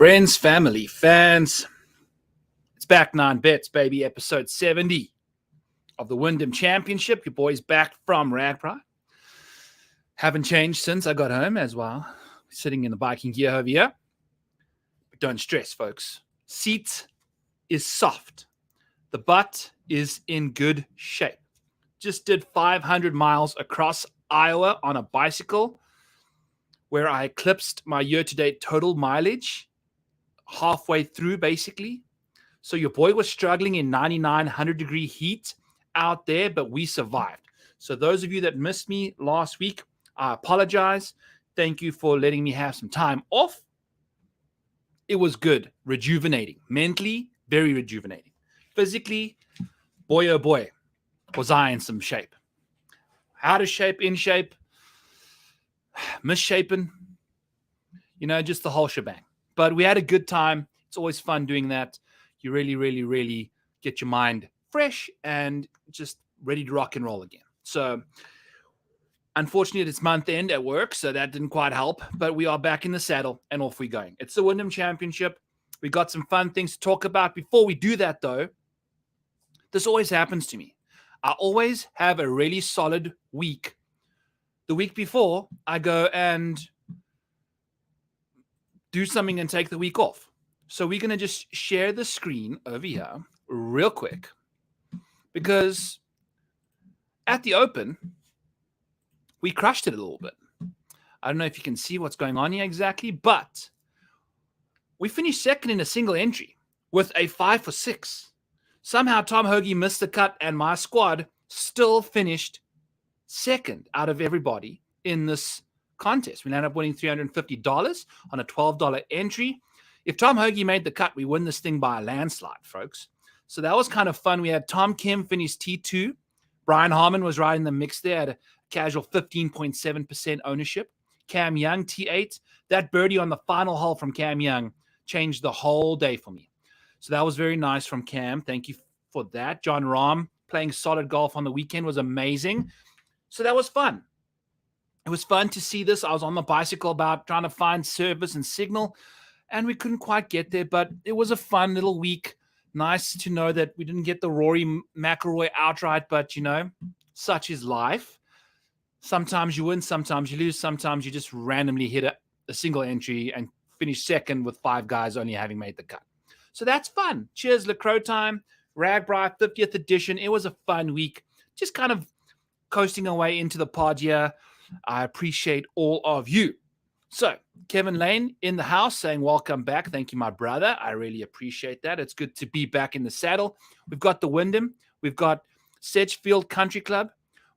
Friends, family, fans, it's back 9 bets, baby, episode 70 of the Wyndham Championship. Your boys back from Ragpri. Haven't changed since I got home as well. Sitting in the biking gear over here. But don't stress, folks. Seat is soft. The butt is in good shape. Just did 500 miles across Iowa on a bicycle where I eclipsed my year-to-date total mileage halfway through, basically. So your boy was struggling in 99, 100-degree heat out there, but we survived. So those of you that missed me last week, I apologize. Thank you for letting me have some time off. It was good, rejuvenating. Mentally, very rejuvenating. Physically, boy, oh boy, was I in some shape. Out of shape, in shape, misshapen, just the whole shebang. But we had a good time. It's always fun doing that. You really, really, really get your mind fresh and just ready to rock and roll again. So unfortunately, it's month end at work, so that didn't quite help. But we are back in the saddle and off we going. It's the Wyndham Championship. We got some fun things to talk about. Before we do that, though, this always happens to me. I always have a really solid week. The week before, I go and do something and take the week off. So we're going to just share the screen over here real quick because at the Open, we crushed it a little bit. I don't know if you can see what's going on here exactly, but we finished second in a single entry with a 5 for 6. Somehow Tom Hoagie missed the cut and my squad still finished second out of everybody in this contest. We ended up winning $350 on a $12 entry. If Tom Hoagie made the cut, we win this thing by a landslide, folks. So that was kind of fun. We had Tom Kim finish T2. Brian Harmon was right in the mix there at a casual 15.7% ownership. Cam Young, T8. That birdie on the final hole from Cam Young changed the whole day for me. So that was very nice from Cam. Thank you for that. John Rahm playing solid golf on the weekend was amazing. So that was fun. It was fun to see this. I was on the bicycle about trying to find service and signal, and we couldn't quite get there, but it was a fun little week. Nice to know that we didn't get the Rory McIlroy outright, but, such is life. Sometimes you win, sometimes you lose, sometimes you just randomly hit a single entry and finish second with 5 guys only having made the cut. So that's fun. Cheers, LaCroix time. Ragbri 50th edition. It was a fun week. Just kind of coasting away into the pod here. I appreciate all of you. So, Kevin Lane in the house saying, welcome back. Thank you, my brother. I really appreciate that. It's good to be back in the saddle. We've got the Wyndham. We've got Sedgefield Country Club.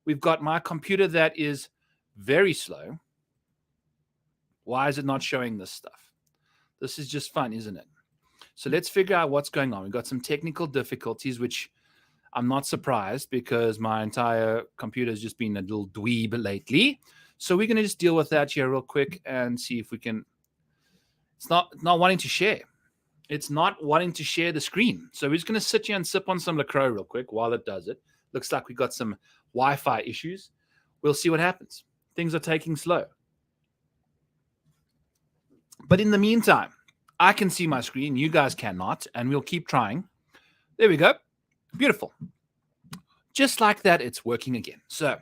We've got my computer that is very slow. Why is it not showing this stuff? This is just fun, isn't it? So let's figure out what's going on. We've got some technical difficulties, which I'm not surprised because my entire computer has just been a little dweeb lately. So we're going to just deal with that here real quick and see if we can. It's not wanting to share. It's not wanting to share the screen. So we're just going to sit here and sip on some LaCroix real quick while it does it. Looks like we got some Wi-Fi issues. We'll see what happens. Things are taking slow. But in the meantime, I can see my screen. You guys cannot, and we'll keep trying. There we go. Beautiful. Just like that, it's working again. So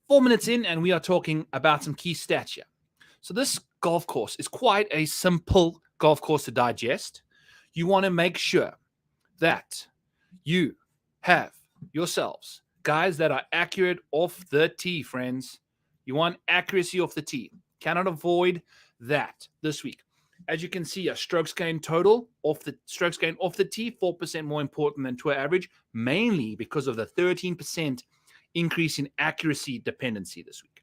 4 minutes in, and we are talking about some key stats here. So this golf course is quite a simple golf course to digest. You want to make sure that you have yourselves guys that are accurate off the tee, friends. You want accuracy off the tee. Cannot avoid that this week. As you can see, a strokes gain total off the tee, 4% more important than tour average, mainly because of the 13% increase in accuracy dependency this week.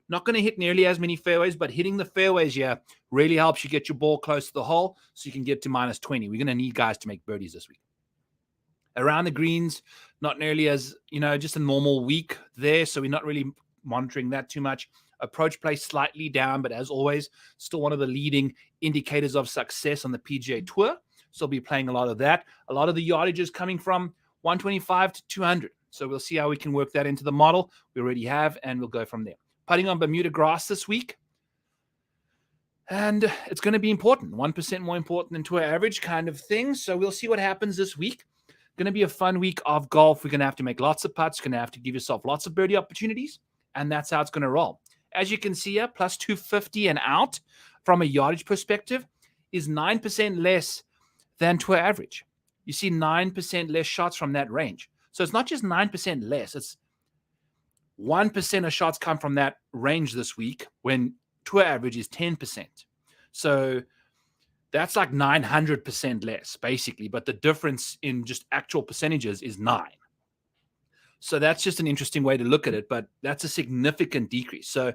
Not going to hit nearly as many fairways, but hitting the fairways here really helps you get your ball close to the hole so you can get to minus 20. We're going to need guys to make birdies this week. Around the greens, not nearly as, just a normal week there, so we're not really monitoring that too much. Approach play slightly down, but as always, still one of the leading indicators of success on the PGA Tour. So we'll be playing a lot of that. A lot of the yardage is coming from 125 to 200. So we'll see how we can work that into the model. We already have, and we'll go from there. Putting on Bermuda grass this week. And it's going to be important, 1% more important than tour average kind of thing. So we'll see what happens this week. Going to be a fun week of golf. We're going to have to make lots of putts. Going to have to give yourself lots of birdie opportunities. And that's how it's going to roll. As you can see here, plus 250 and out from a yardage perspective is 9% less than tour average. You see 9% less shots from that range. So it's not just 9% less. It's 1% of shots come from that range this week when tour average is 10%. So that's like 900% less, basically. But the difference in just actual percentages is 9. So that's just an interesting way to look at it. But that's a significant decrease. So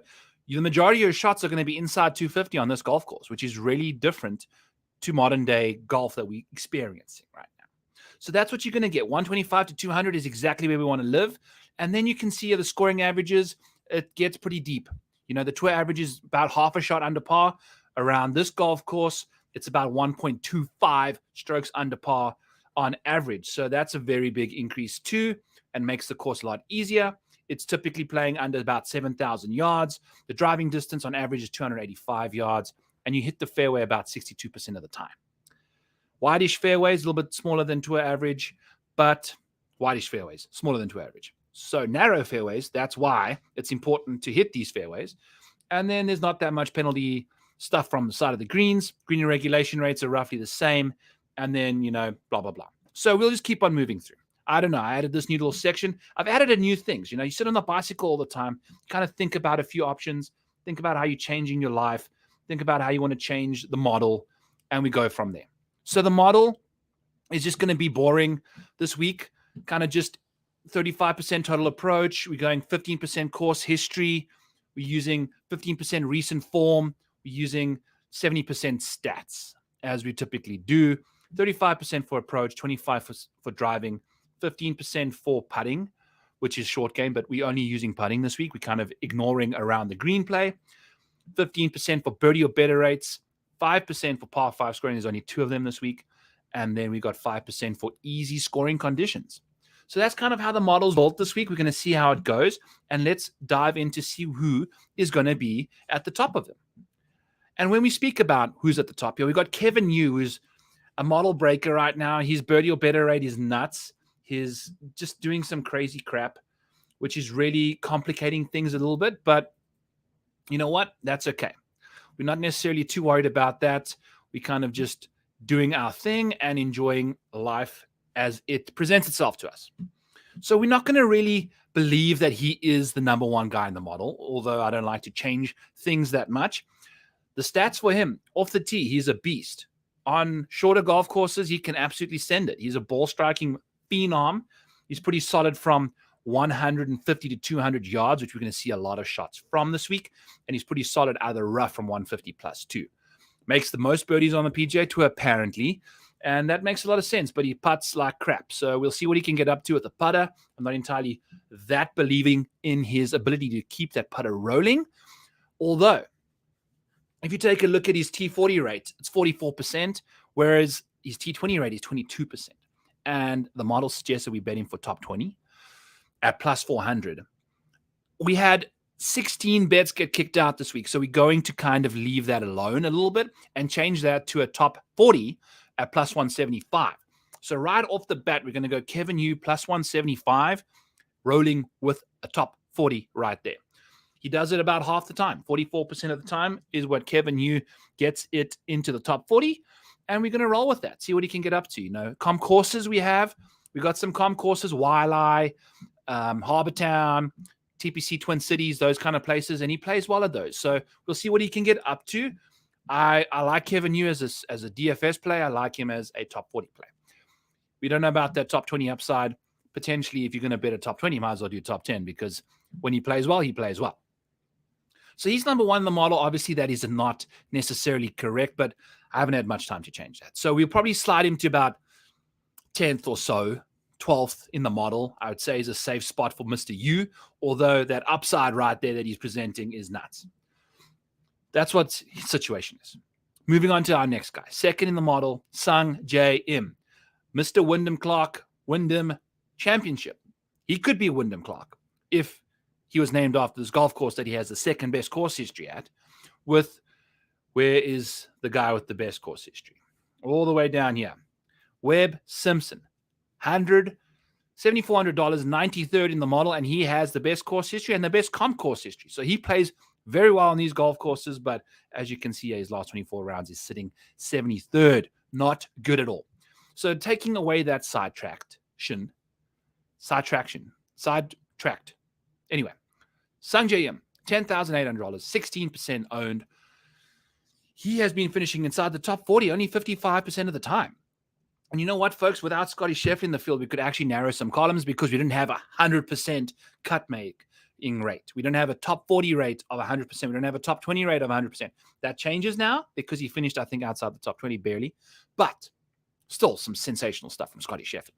the majority of your shots are going to be inside 250 on this golf course, which is really different to modern day golf that we're experiencing right now. So that's what you're going to get. 125 to 200 is exactly where we want to live. And then you can see the scoring averages. It gets pretty deep. The tour average is about half a shot under par. Around this golf course, it's about 1.25 strokes under par on average. So that's a very big increase too, and makes the course a lot easier. It's typically playing under about 7,000 yards. The driving distance on average is 285 yards, and you hit the fairway about 62% of the time. Whitish fairways, a little bit smaller than tour average, but whitish fairways, smaller than tour average. So narrow fairways, that's why it's important to hit these fairways. And then there's not that much penalty stuff from the side of the greens. Green regulation rates are roughly the same. And then, blah, blah, blah. So we'll just keep on moving through. I don't know. I added this new little section. I've added a new things. You sit on the bicycle all the time, kind of think about a few options, think about how you're changing your life, think about how you want to change the model, and we go from there. So the model is just going to be boring this week, kind of just 35% total approach. We're going 15% course history. We're using 15% recent form. We're using 70% stats, as we typically do. 35% for approach, 25% for driving, 15% for putting, which is short game, but we're only using putting this week. We're kind of ignoring around the green play. 15% for birdie or better rates, 5% for par 5 scoring. There's only 2 of them this week. And then we got 5% for easy scoring conditions. So that's kind of how the model's built this week. We're going to see how it goes. And let's dive in to see who is going to be at the top of them. And when we speak about who's at the top here, we've got Kevin Yu, who's a model breaker right now. His birdie or better rate is nuts. He's just doing some crazy crap, which is really complicating things a little bit. But you know what? That's okay. We're not necessarily too worried about that. We kind of just doing our thing and enjoying life as it presents itself to us. So we're not going to really believe that he is the number one guy in the model, although I don't like to change things that much. The stats for him, off the tee, he's a beast. On shorter golf courses, he can absolutely send it. He's a ball striking phenom. He's pretty solid from 150 to 200 yards, which we're going to see a lot of shots from this week. And he's pretty solid out of the rough from 150 plus too. Makes the most birdies on the PGA Tour, apparently. And that makes a lot of sense, but he putts like crap. So we'll see what he can get up to with the putter. I'm not entirely that believing in his ability to keep that putter rolling. Although, if you take a look at his T40 rate, it's 44%, whereas his T20 rate is 22%. And the model suggests that we bet him for top 20 at plus 400. We had 16 bets get kicked out this week, so we're going to kind of leave that alone a little bit and change that to a top 40 at plus 175. So right off the bat, we're going to go Kevin Yu plus 175, rolling with a top 40 right there. He does it about half the time. 44% of the time is what Kevin Yu gets it into the top 40. And we're going to roll with that, see what he can get up to. Com courses we got some com courses, Waialae, Harbour Town, TPC Twin Cities, those kind of places. And he plays well at those. So we'll see what he can get up to. I like Kevin Yu as a DFS player. I like him as a top 40 player. We don't know about that top 20 upside. Potentially, if you're going to bet a top 20, you might as well do top 10 because when he plays well, he plays well. So he's number one in the model. Obviously, that is not necessarily correct, but I haven't had much time to change that. So we'll probably slide him to about 10th or so, 12th in the model. I would say is a safe spot for Mr. Yu, although that upside right there that he's presenting is nuts. That's what his situation is. Moving on to our next guy. Second in the model, Sung J M. Mr. Wyndham Championship. He could be Wyndham Clark if he was named after this golf course that he has the second best course history at, with Where is the guy with the best course history? All the way down here. Webb Simpson, $7,400, 93rd in the model, and he has the best course history and the best comp course history. So he plays very well on these golf courses, but as you can see, his last 24 rounds is sitting 73rd. Not good at all. So taking away that sidetracked. Anyway, Sungjae Im, $10,800, 16% owned. He has been finishing inside the top 40 only 55% of the time. And you know what, folks? Without Scotty Scheffler in the field, we could actually narrow some columns because we didn't have a 100% cut making rate. We don't have a top 40 rate of 100%. We don't have a top 20 rate of 100%. That changes now because he finished, I think, outside the top 20 barely. But still some sensational stuff from Scotty Scheffler.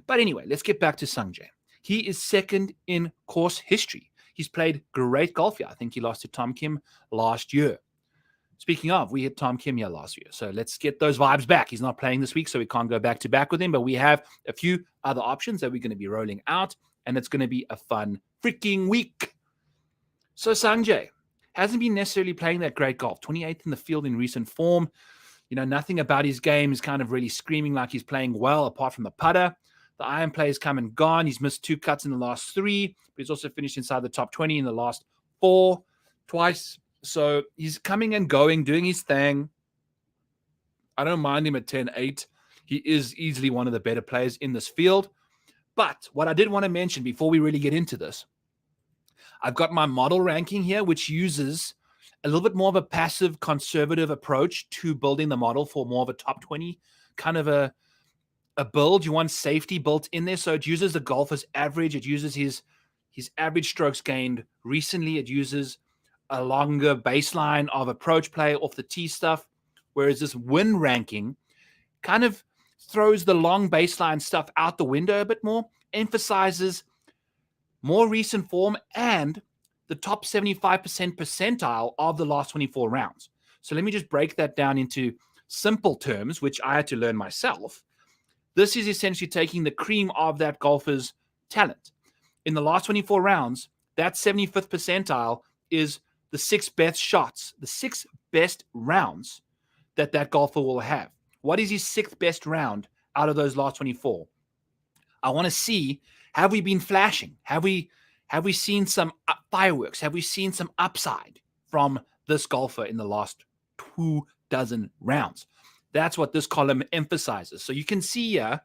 But anyway, let's get back to Sungjae. He is second in course history. He's played great golf here. I think he lost to Tom Kim last year. Speaking of, we had Tom Kim here last year. So let's get those vibes back. He's not playing this week, so we can't go back to back with him. But we have a few other options that we're going to be rolling out. And it's going to be a fun freaking week. So Sungjae hasn't been necessarily playing that great golf. 28th in the field in recent form. You know, nothing about his game is kind of really screaming like he's playing well, apart from the putter. The iron play has come and gone. He's missed 2 cuts in the last 3, but he's also finished inside the top 20 in the last 4 twice. So he's coming and going, doing his thing. I don't mind him at 10-8. He is easily one of the better players in this field. But what I did want to mention before we really get into this, I've got my model ranking here, which uses a little bit more of a passive conservative approach to building the model for more of a top 20 kind of a build. You want safety built in there. So it uses the golfer's average. It uses his average strokes gained recently. It uses a longer baseline of approach play off the tee stuff. Whereas this win ranking kind of throws the long baseline stuff out the window a bit more, emphasizes more recent form and the top 75% percentile of the last 24 rounds. So let me just break that down into simple terms, which I had to learn myself. This is essentially taking the cream of that golfer's talent. In the last 24 rounds, that 75th percentile is the 6 best shots, the 6 best rounds that golfer will have. What is his 6th best round out of those last 24? I want to see, have we been flashing? Have we seen some fireworks? Have we seen some upside from this golfer in the last 24 rounds? That's what this column emphasizes. So you can see here,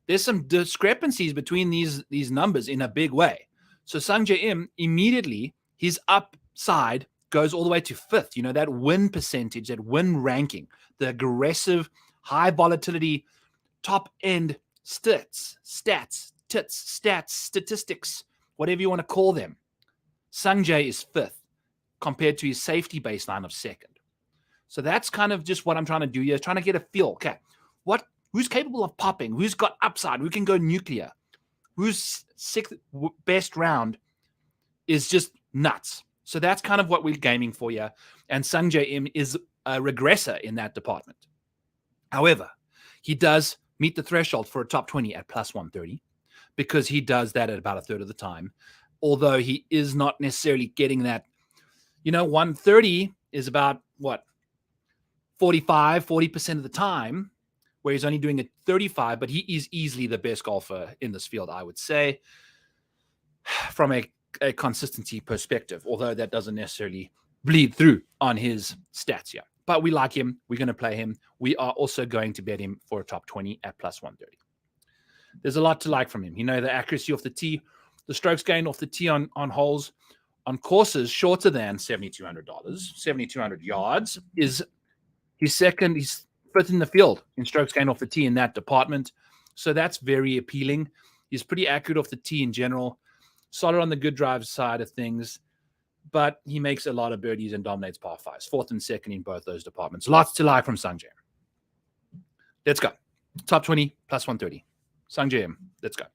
there's some discrepancies between these numbers in a big way. So Sungjae Im, immediately, his upside goes all the way to 5th. You know, that win percentage, that win ranking, the aggressive, high volatility, top end statistics, whatever you want to call them. Sungjae is 5th compared to his safety baseline of 2nd. So that's kind of just what I'm trying to do here, trying to get a feel. Okay, who's capable of popping? Who's got upside? Who can go nuclear? Whose 6th best round is just nuts? So that's kind of what we're gaming for here. And Sungjae Im is a regressor in that department. However, he does meet the threshold for a top 20 at plus 130 because he does that at about a third of the time. Although he is not necessarily getting that, 130 is about what? 40% of the time, where he's only doing it 35, but he is easily the best golfer in this field, I would say, from a consistency perspective, although that doesn't necessarily bleed through on his stats here. But we like him. We're going to play him. We are also going to bet him for a top 20 at plus 130. There's a lot to like from him. The accuracy off the tee, the strokes gained off the tee on holes, on courses shorter than $7,200, 7,200 yards is he's 5th in the field in strokes gained off the tee in that department. So that's very appealing. He's pretty accurate off the tee in general, solid on the good drive side of things, but he makes a lot of birdies and dominates par 5s, 4th and 2nd in both those departments. Lots to like from Sungjae. Let's go. Top 20 plus 130. Sungjae Im. Let's go.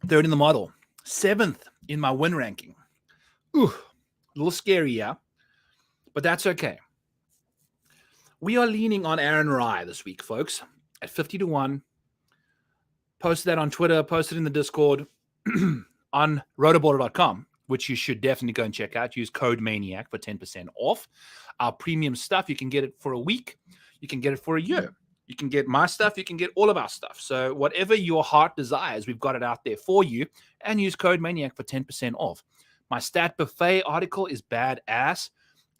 3rd in the model. 7th in my win ranking. Ooh, a little scary, yeah. But that's okay. We are leaning on Aaron Rai this week, folks, at 50-1. Posted that on Twitter, posted in the Discord, on rotoborder.com. which you should definitely go and check out. Use code Maniac for 10% off. Our premium stuff, you can get it for a week. You can get it for a year. You can get my stuff. You can get all of our stuff. So whatever your heart desires, we've got it out there for you. And use code Maniac for 10% off. My Stat Buffet article is badass.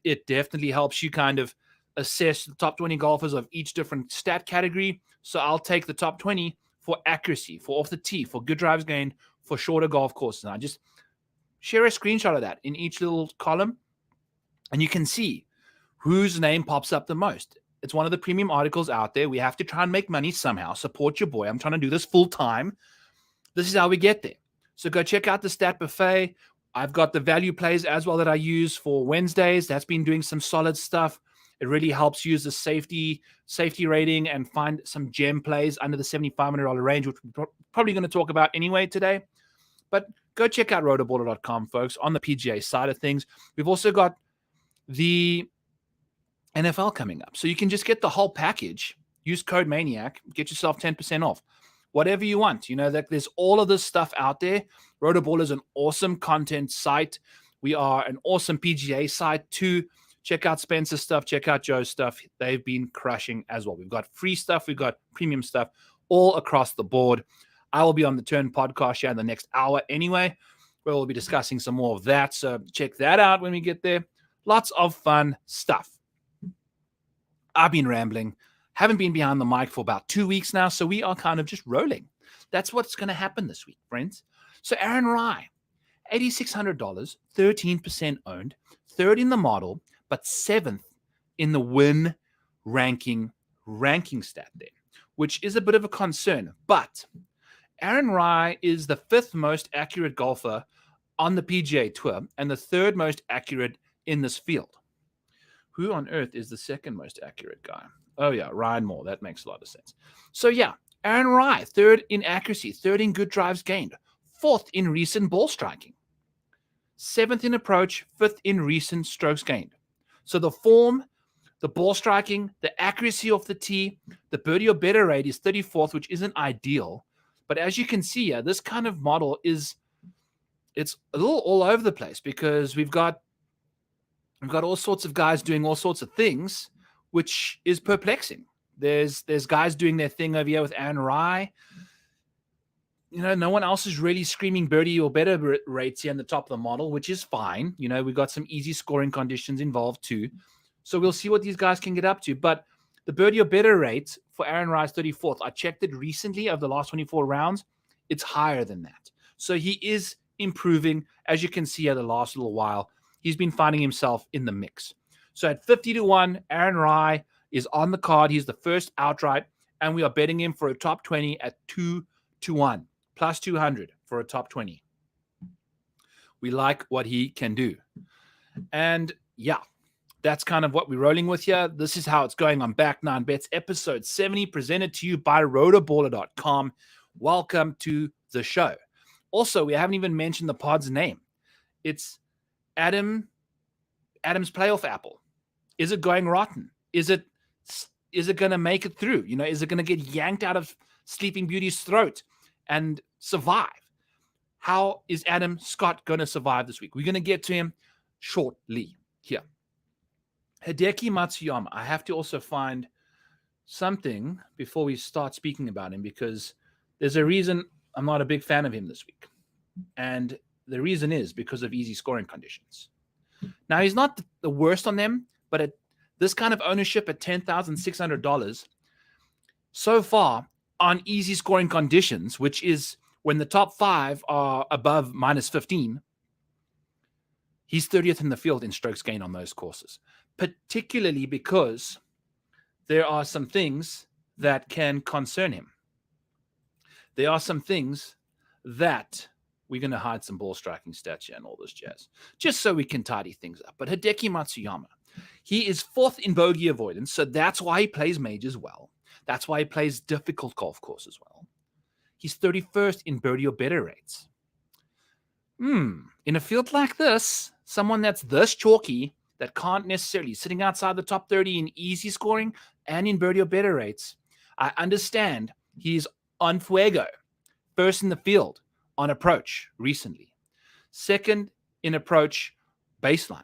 It definitely helps you kind of assess the top 20 golfers of each different stat category. So I'll take the top 20 for accuracy, for off the tee, for good drives gained, for shorter golf courses. And I just share a screenshot of that in each little column, and you can see whose name pops up the most. It's one of the premium articles out there. We have to try and make money somehow. Support your boy. I'm trying to do this full time. This is how we get there. So go check out the Stat Buffet. I've got the value plays as well that I use for Wednesdays. That's been doing some solid stuff. It really helps use the safety rating and find some gem plays under the $7,500 range, which we're probably going to talk about anyway today. But go check out rotoballer.com, folks, on the PGA side of things. We've also got the NFL coming up. So you can just get the whole package. Use code Maniac. Get yourself 10% off. Whatever you want. You know, that there's all of this stuff out there. Rotoballer is an awesome content site. We are an awesome PGA site too. Check out Spencer's stuff. Check out Joe's stuff. They've been crushing as well. We've got free stuff. We've got premium stuff all across the board. I will be on the Turn podcast show in the next hour anyway, where we'll be discussing some more of that. So check that out when we get there. Lots of fun stuff. I've been rambling. Haven't been behind the mic for about 2 weeks now, so we are kind of just rolling. That's what's going to happen this week, friends. So Aaron Rye, $8,600, 13% owned, third in the model, but seventh in the win ranking stat there, which is a bit of a concern. But Aaron Rye is the fifth most accurate golfer on the PGA Tour and the third most accurate in this field. Who on earth is the second most accurate guy? Oh, yeah, Ryan Moore. That makes a lot of sense. So, yeah, Aaron Rye, third in accuracy, third in good drives gained, fourth in recent ball striking, seventh in approach, fifth in recent strokes gained. So the form, the ball striking, the accuracy off the tee, the birdie or better rate is 34th, which isn't ideal. But as you can see here, this kind of model it's a little all over the place because we've got all sorts of guys doing all sorts of things, which is perplexing. There's guys doing their thing over here with Aaron Rye. You know, no one else is really screaming birdie or better rates here in the top of the model, which is fine. You know, we've got some easy scoring conditions involved too. So we'll see what these guys can get up to. But the birdie or better rate for Aaron Rye's 34th, I checked it recently over the last 24 rounds. It's higher than that. So he is improving. As you can see, over the last little while, he's been finding himself in the mix. So at 50-1, Aaron Rye is on the card. He's the first outright, and we are betting him for a top 20 at 2-1, plus 200 for a top 20. We like what he can do. And yeah, that's kind of what we're rolling with here. This is how it's going on Back Nine Bets, episode 70, presented to you by rotoballer.com. Welcome to the show. Also, we haven't even mentioned the pod's name. It's Adam's Playoff Apple. Is it going rotten? Is it going to make it through? You know, is it going to get yanked out of Sleeping Beauty's throat and survive? How is Adam Scott going to survive this week? We're going to get to him shortly here. Hideki Matsuyama. I have to also find something before we start speaking about him because there's a reason I'm not a big fan of him this week. And the reason is because of easy scoring conditions. Now, he's not the worst on them, but at this kind of ownership at $10,600 so far on easy scoring conditions, which is when the top five are above minus 15, he's 30th in the field in strokes gained on those courses, particularly because there are some things that can concern him. There are some things that we're going to hide some ball striking stats here and all this jazz, just so we can tidy things up. But Hideki Matsuyama, he is fourth in bogey avoidance, so that's why he plays majors well. That's why he plays difficult golf courses well. He's 31st in birdie or better rates. In a field like this, someone that's this chalky, that can't necessarily sitting outside the top 30 in easy scoring and in birdie or better rates, I understand he's on fuego. First in the field on approach recently. Second in approach baseline.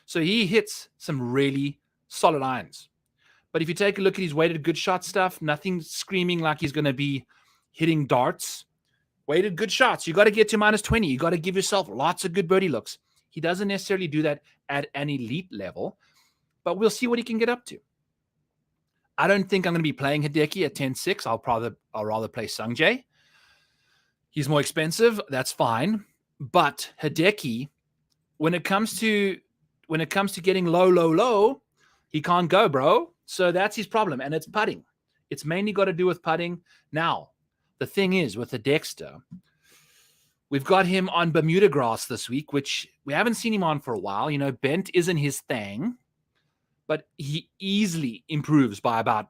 So he hits some really solid irons. But if you take a look at his weighted good shot stuff, nothing screaming like he's going to be hitting darts. Weighted good shots. You got to get to minus 20. You got to give yourself lots of good birdie looks. He doesn't necessarily do that at an elite level, but we'll see what he can get up to. I don't think I'm going to be playing Hideki at 10-6. I'll rather play Sungjae. He's more expensive. That's fine. But Hideki, when it comes to getting low, he can't go, bro. So that's his problem, and it's putting. It's mainly got to do with putting. Now, the thing is, with the Dexter, we've got him on Bermuda grass this week, which we haven't seen him on for a while. Bent isn't his thing, but he easily improves by about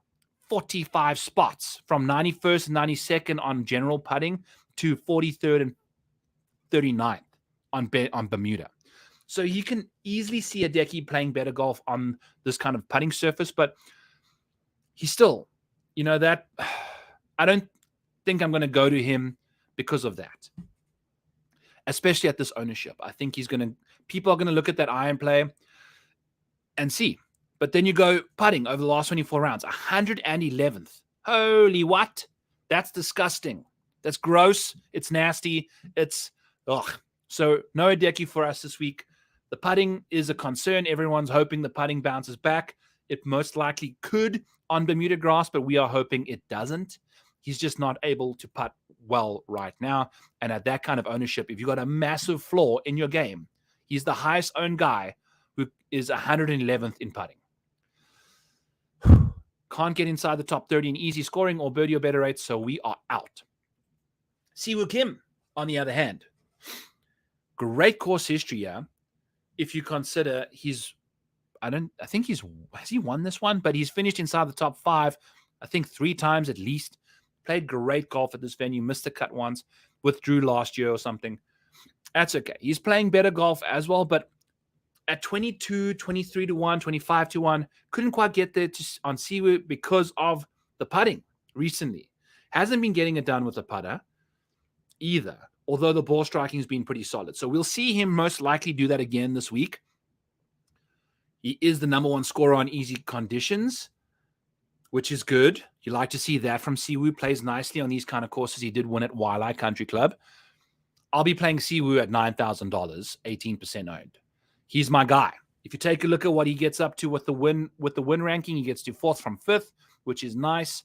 45 spots from 91st and 92nd on general putting to 43rd and 39th on Bermuda. So you can easily see Hideki playing better golf on this kind of putting surface, but he's still, that I don't think I'm going to go to him because of that, especially at this ownership. I think people are going to look at that iron play and see. But then you go putting over the last 24 rounds, 111th. Holy what? That's disgusting. That's gross. It's nasty. It's ugh. So no Hideki for us this week. The putting is a concern. Everyone's hoping the putting bounces back. It most likely could on Bermuda grass, but we are hoping it doesn't. He's just not able to putt well right now. And at that kind of ownership, if you've got a massive flaw in your game, he's the highest owned guy who is 111th in putting. Can't get inside the top 30 in easy scoring or birdie or better rates, so we are out. Siwoo Kim, on the other hand, great course history here. If you consider has he won this one? But he's finished inside the top 5, I think 3 times at least. Played great golf at this venue, missed the cut once, withdrew last year or something. That's okay. He's playing better golf as well, but at 22, 23 to 1, 25 to 1, couldn't quite get there on Siwoo because of the putting recently. Hasn't been getting it done with the putter either, although the ball striking has been pretty solid. So we'll see him most likely do that again this week. He is the number 1 scorer on easy conditions, which is good. You like to see that from Siwoo. Plays nicely on these kind of courses. He did win at Waialae Country Club. I'll be playing Siwoo at $9,000, 18% owned. He's my guy. If you take a look at what he gets up to with the win ranking, he gets to 4th from 5th, which is nice.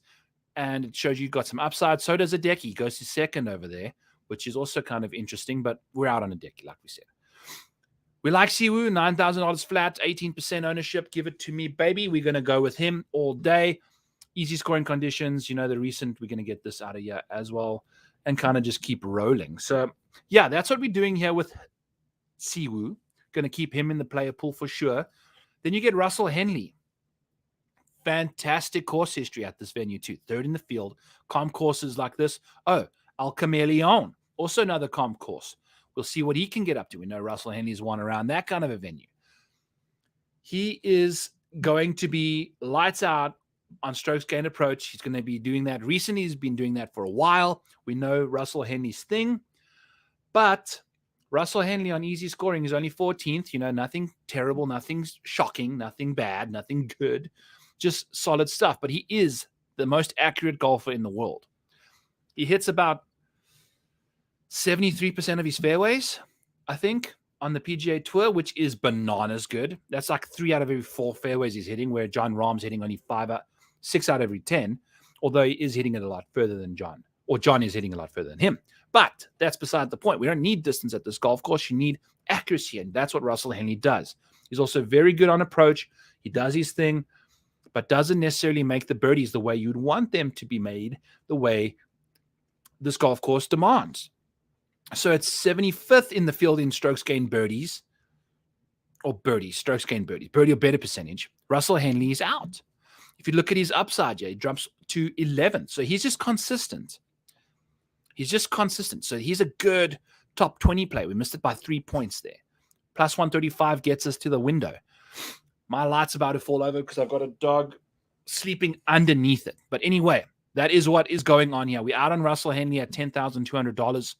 And it shows you got some upside. So does Hideki. He goes to 2nd over there, which is also kind of interesting, but we're out on Hideki, like we said. We like Siwoo, $9,000 flat, 18% ownership. Give it to me, baby. We're going to go with him all day. Easy scoring conditions. The recent, we're going to get this out of here as well and kind of just keep rolling. So, yeah, that's what we're doing here with Siwoo. Going to keep him in the player pool for sure. Then you get Russell Henley. Fantastic course history at this venue too. 3rd in the field. Comp courses like this. Oh, El Camaleon. Also another comp course. We'll see what he can get up to. We know Russell Henley's won around that kind of a venue. He is going to be lights out on strokes gained approach. He's going to be doing that recently. He's been doing that for a while. We know Russell Henley's thing. But Russell Henley on easy scoring is only 14th. Nothing terrible, nothing shocking, nothing bad, nothing good. Just solid stuff. But he is the most accurate golfer in the world. He hits about 73% of his fairways, I think, on the PGA Tour, which is bananas good. That's like 3 out of every 4 fairways he's hitting, where Jon Rahm's hitting only 6 out of every 10, although he is hitting it a lot further than Jon, or Jon is hitting a lot further than him. But that's beside the point. We don't need distance at this golf course. You need accuracy, and that's what Russell Henley does. He's also very good on approach. He does his thing, but doesn't necessarily make the birdies the way you'd want them to be made, the way this golf course demands. So it's 75th in the field in strokes gained birdies, strokes gained birdies, birdie or better percentage. Russell Henley is out. If you look at his upside, he drops to 11th. So he's just consistent. So he's a good top 20 play. We missed it by 3 points there. Plus 135 gets us to the window. My light's about to fall over because I've got a dog sleeping underneath it. But anyway, that is what is going on here. We're out on Russell Henley at $10,200.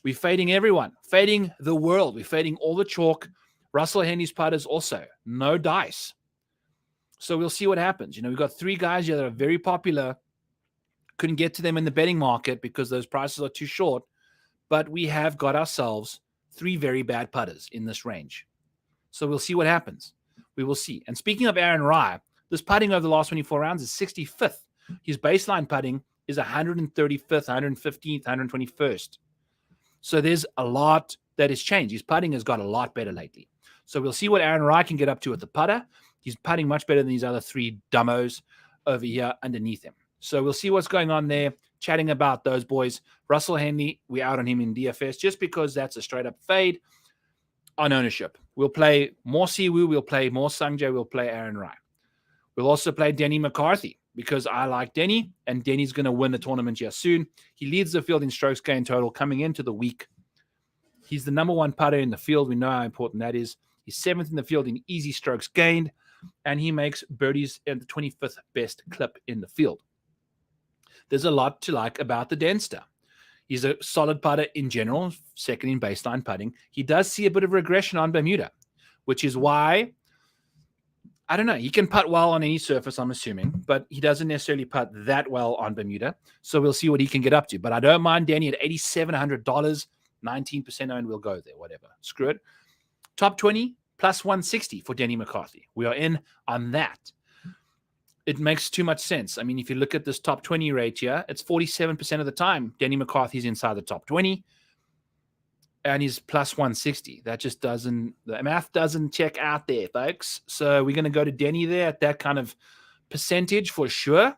We're fading everyone, fading the world. We're fading all the chalk. Russell Henley's putters also, no dice. So we'll see what happens. We've got 3 guys here that are very popular. Couldn't get to them in the betting market because those prices are too short. But we have got ourselves 3 very bad putters in this range. So we'll see what happens. We will see. And speaking of Aaron Rai, this putting over the last 24 rounds is 65th. His baseline putting is 135th, 115th, 121st. So there's a lot that has changed. His putting has got a lot better lately. So we'll see what Aaron Rai can get up to with the putter. He's putting much better than these other 3 dumbos over here underneath him. So we'll see what's going on there, chatting about those boys. Russell Henley, we're out on him in DFS just because that's a straight-up fade on ownership. We'll play more Siwoo, we'll play more Sungjae, we'll play Aaron Rai. We'll also play Denny McCarthy because I like Denny, and Denny's going to win the tournament here soon. He leads the field in strokes gained total coming into the week. He's the number 1 putter in the field. We know how important that is. He's 7th in the field in easy strokes gained, and he makes birdies at the 25th best clip in the field. There's a lot to like about the Denster. He's a solid putter in general, second in baseline putting. He does see a bit of regression on Bermuda, which is why, I don't know, he can putt well on any surface, I'm assuming, but he doesn't necessarily putt that well on Bermuda. So we'll see what he can get up to. But I don't mind Danny at $8,700, 19% owned. We'll go there, whatever. Screw it. Top 20 plus 160 for Denny McCarthy. We are in on that. It makes too much sense. I mean, if you look at this top 20 rate here, it's 47% of the time Denny McCarthy's inside the top 20, and he's plus 160. That just doesn't, the math doesn't check out there, folks. So we're going to go to Denny there at that kind of percentage for sure. I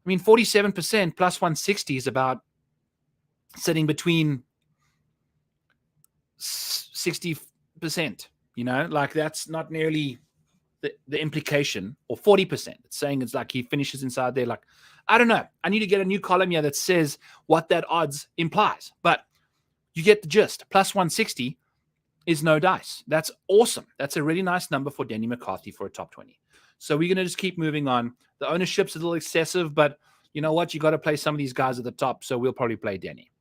mean, 47% plus 160 is about sitting between 60%, like that's not nearly the implication, or 40%. It's saying it's like he finishes inside there. Like, I don't know. I need to get a new column here that says what that odds implies. But you get the gist. Plus 160 is no dice. That's awesome. That's a really nice number for Denny McCarthy for a top 20. So we're going to just keep moving on. The ownership's a little excessive, but you know what? You got to play some of these guys at the top, so we'll probably play Denny.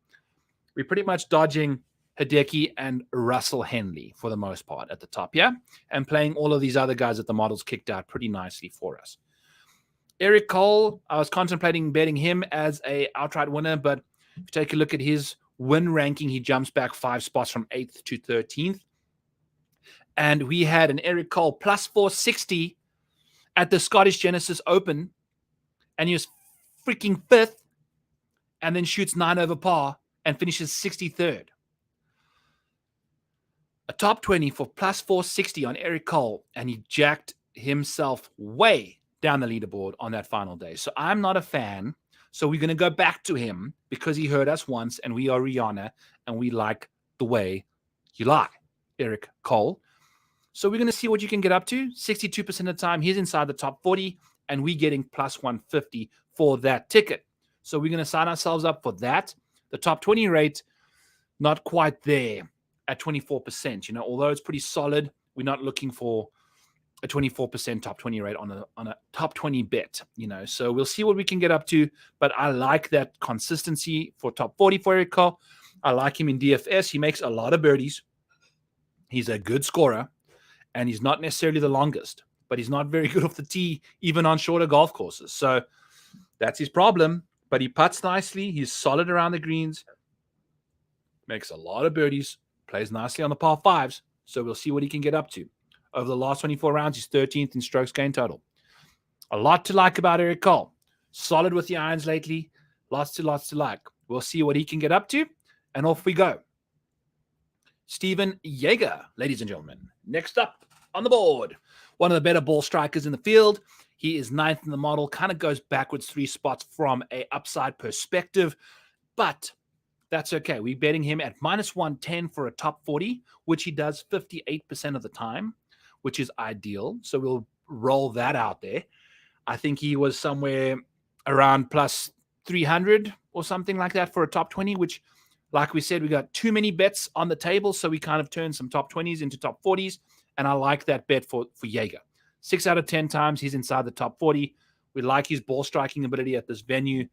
We're pretty much dodging Hideki and Russell Henley for the most part at the top, yeah? And playing all of these other guys that the models kicked out pretty nicely for us. Eric Cole, I was contemplating betting him as a outright winner, but if you take a look at his win ranking, he jumps back 5 spots from 8th to 13th. And we had an Eric Cole plus 460 at the Scottish Genesis Open, and he was freaking 5th, and then shoots 9 over par and finishes 63rd. A top 20 for plus 460 on Eric Cole, and he jacked himself way down the leaderboard on that final day. So I'm not a fan. So we're going to go back to him because he heard us once, and we are Rihanna, and we like the way you lie, Eric Cole. So we're going to see what you can get up to. 62% of the time, he's inside the top 40, and we're getting plus 150 for that ticket. So we're going to sign ourselves up for that. The top 20 rate, not quite there at 24%. Although it's pretty solid, we're not looking for a 24% top 20 rate on a top 20 bet, So we'll see what we can get up to, but I like that consistency for top 40 for Eric Cole. I like him in DFS. He makes a lot of birdies. He's a good scorer, and he's not necessarily the longest, but he's not very good off the tee, even on shorter golf courses. So that's his problem, but he putts nicely. He's solid around the greens, makes a lot of birdies, plays nicely on the par 5s. So we'll see what he can get up to. Over the last 24 rounds, he's 13th in strokes gained total. A lot to like about Eric Cole. Solid with the irons lately. Lots to like. We'll see what he can get up to, and off we go. Steven Jaeger, ladies and gentlemen. Next up on the board, one of the better ball strikers in the field. He is 9th in the model, kind of goes backwards 3 spots from a upside perspective, but that's okay. We're betting him at minus 110 for a top 40, which he does 58% of the time, which is ideal. So we'll roll that out there. I think he was somewhere around plus 300 or something like that for a top 20, which, like we said, we got too many bets on the table. So we kind of turned some top 20s into top 40s. And I like that bet for Jaeger. 6 out of 10 times he's inside the top 40. We like his ball striking ability at this venue.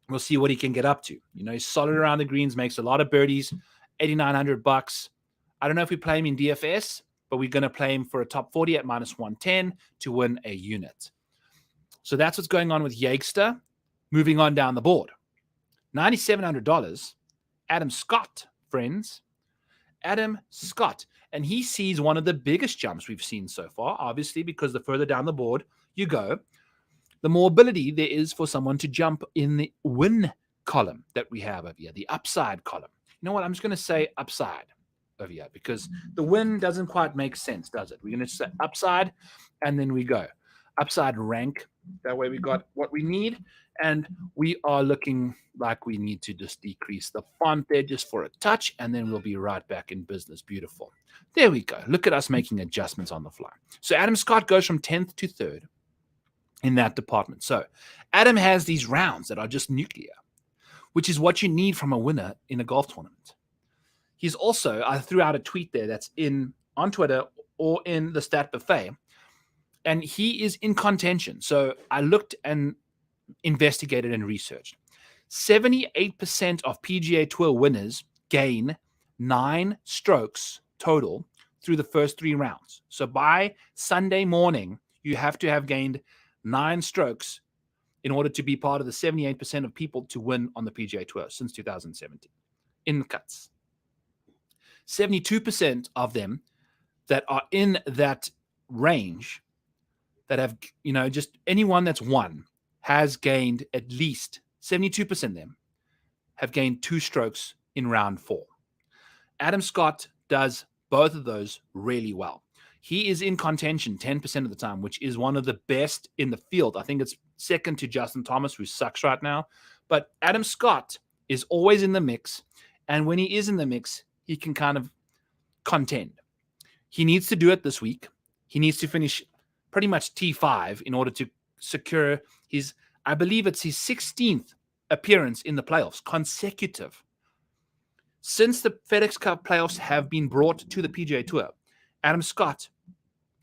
We'll see what he can get up to. He's solid around the greens, makes a lot of birdies, $8,900. I don't know if we play him in DFS, but we're going to play him for a top 40 at minus 110 to win a unit. So that's what's going on with Yagster. Moving on down the board. $9,700. Adam Scott, friends. Adam Scott. And he sees one of the biggest jumps we've seen so far, obviously, because the further down the board you go, the more ability there is for someone to jump in the win column that we have over here, the upside column. You know what? I'm just going to say upside over here because the win doesn't quite make sense, does it? We're going to say upside, and then we go upside rank. That way we got what we need, and we are looking like we need to just decrease the font there just for a touch, and then we'll be right back in business. Beautiful. There we go. Look at us making adjustments on the fly. So Adam Scott goes from 10th to 3rd in that department. So Adam has these rounds that are just nuclear, which is what you need from a winner in a golf tournament. He's also, I threw out a tweet there that's on Twitter or in the Stat Buffet, and he is in contention. So I looked and investigated and researched. 78% of PGA Tour winners gain 9 strokes total through the first 3 rounds. So by Sunday morning, you have to have gained 9 strokes in order to be part of the 78% of people to win on the PGA Tour since 2017 in cuts. 72% of them that are in that range that have, just anyone that's won has gained at least 72% of them have gained 2 strokes in round 4. Adam Scott does both of those really well. He is in contention 10% of the time, which is one of the best in the field. I think it's second to Justin Thomas, who sucks right now. But Adam Scott is always in the mix. And when he is in the mix, he can kind of contend. He needs to do it this week. He needs to finish pretty much T5 in order to secure his, I believe it's his 16th appearance in the playoffs, consecutive. Since the FedEx Cup playoffs have been brought to the PGA Tour, Adam Scott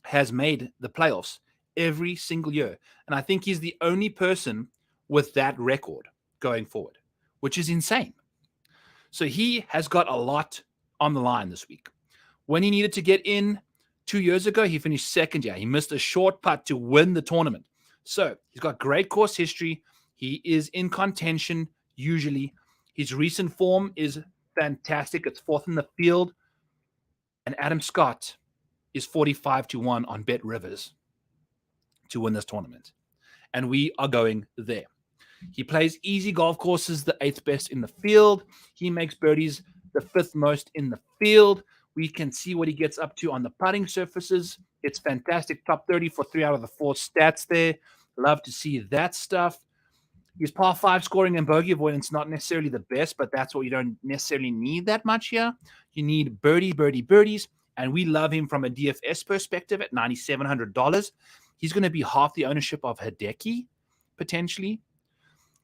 has made the playoffs every single year. And I think he's the only person with that record going forward, which is insane. So he has got a lot on the line this week. When he needed to get in 2 years ago, he finished second. He missed a short putt to win the tournament. So he's got great course history. He is in contention usually. His recent form is fantastic. It's 4th in the field. And Adam Scott is 45-1 on Bet Rivers to win this tournament. And we are going there. He plays easy golf courses, the 8th best in the field. He makes birdies the 5th most in the field. We can see what he gets up to on the putting surfaces. It's fantastic. Top 30 for 3 out of the 4 stats there. Love to see that stuff. His par 5 scoring and bogey avoidance not necessarily the best, but that's what you don't necessarily need that much here. You need birdies. And we love him from a DFS perspective at $9,700. He's going to be half the ownership of Hideki, potentially.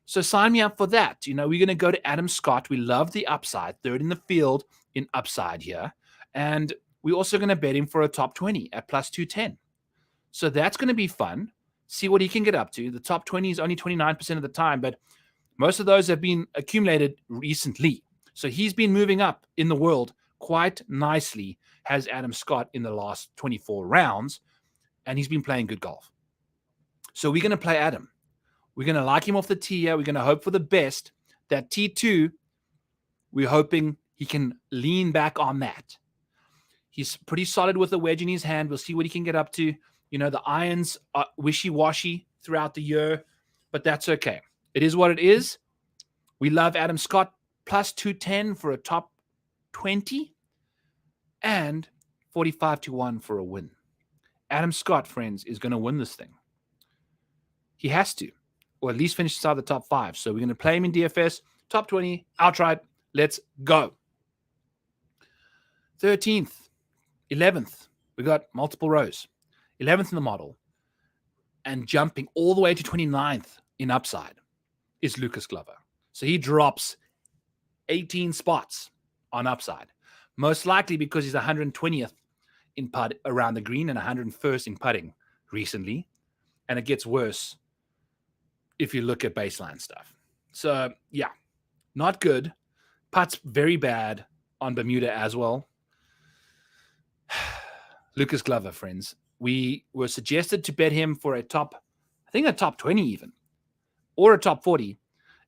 So sign me up for that. We're going to go to Adam Scott. We love the upside, 3rd in the field in upside here. And we're also going to bet him for a top 20 at plus 210. So that's going to be fun. See what he can get up to. The top 20 is only 29% of the time, but most of those have been accumulated recently. So he's been moving up in the world quite nicely, has Adam Scott in the last 24 rounds, and he's been playing good golf. So we're going to play Adam. We're going to like him off the tee here. We're going to hope for the best. That T2, we're hoping he can lean back on that. He's pretty solid with a wedge in his hand. We'll see what he can get up to. The irons are wishy-washy throughout the year, but that's okay. It is what it is. We love Adam Scott, plus 210 for a top 20 and 45-1 for a win. Adam Scott, friends, is going to win this thing. He has to, or at least finish inside the top 5. So we're going to play him in DFS, top 20, outright. Let's go. 13th, 11th. We got multiple rows. 11th in the model. And jumping all the way to 29th in upside is Lucas Glover. So he drops 18 spots on upside. Most likely because he's 120th in putt around the green and 101st in putting recently. And it gets worse if you look at baseline stuff. So, yeah, not good. Putts very bad on Bermuda as well. Lucas Glover, friends. We were suggested to bet him for a top 20 even, or a top 40,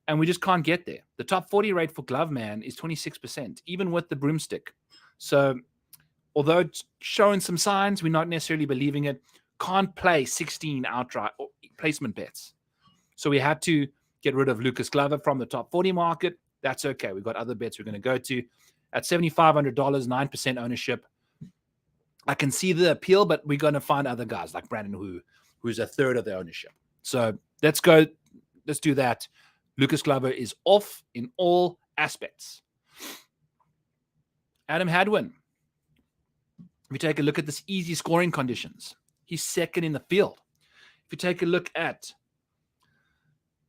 and we just can't get there. The top 40 rate for Gloveman is 26%, even with the broomstick. So, although it's showing some signs, we're not necessarily believing it. Can't play 16 outright placement bets. So we had to get rid of Lucas Glover from the top 40 market. That's okay. We've got other bets we're going to go to. At $7,500, 9% ownership. I can see the appeal, but we're going to find other guys like Brandon Hu, who's a third of the ownership. So let's go. Let's do that. Lucas Glover is off in all aspects. Adam Hadwin. If you take a look at this easy scoring conditions, he's second in the field. If you take a look at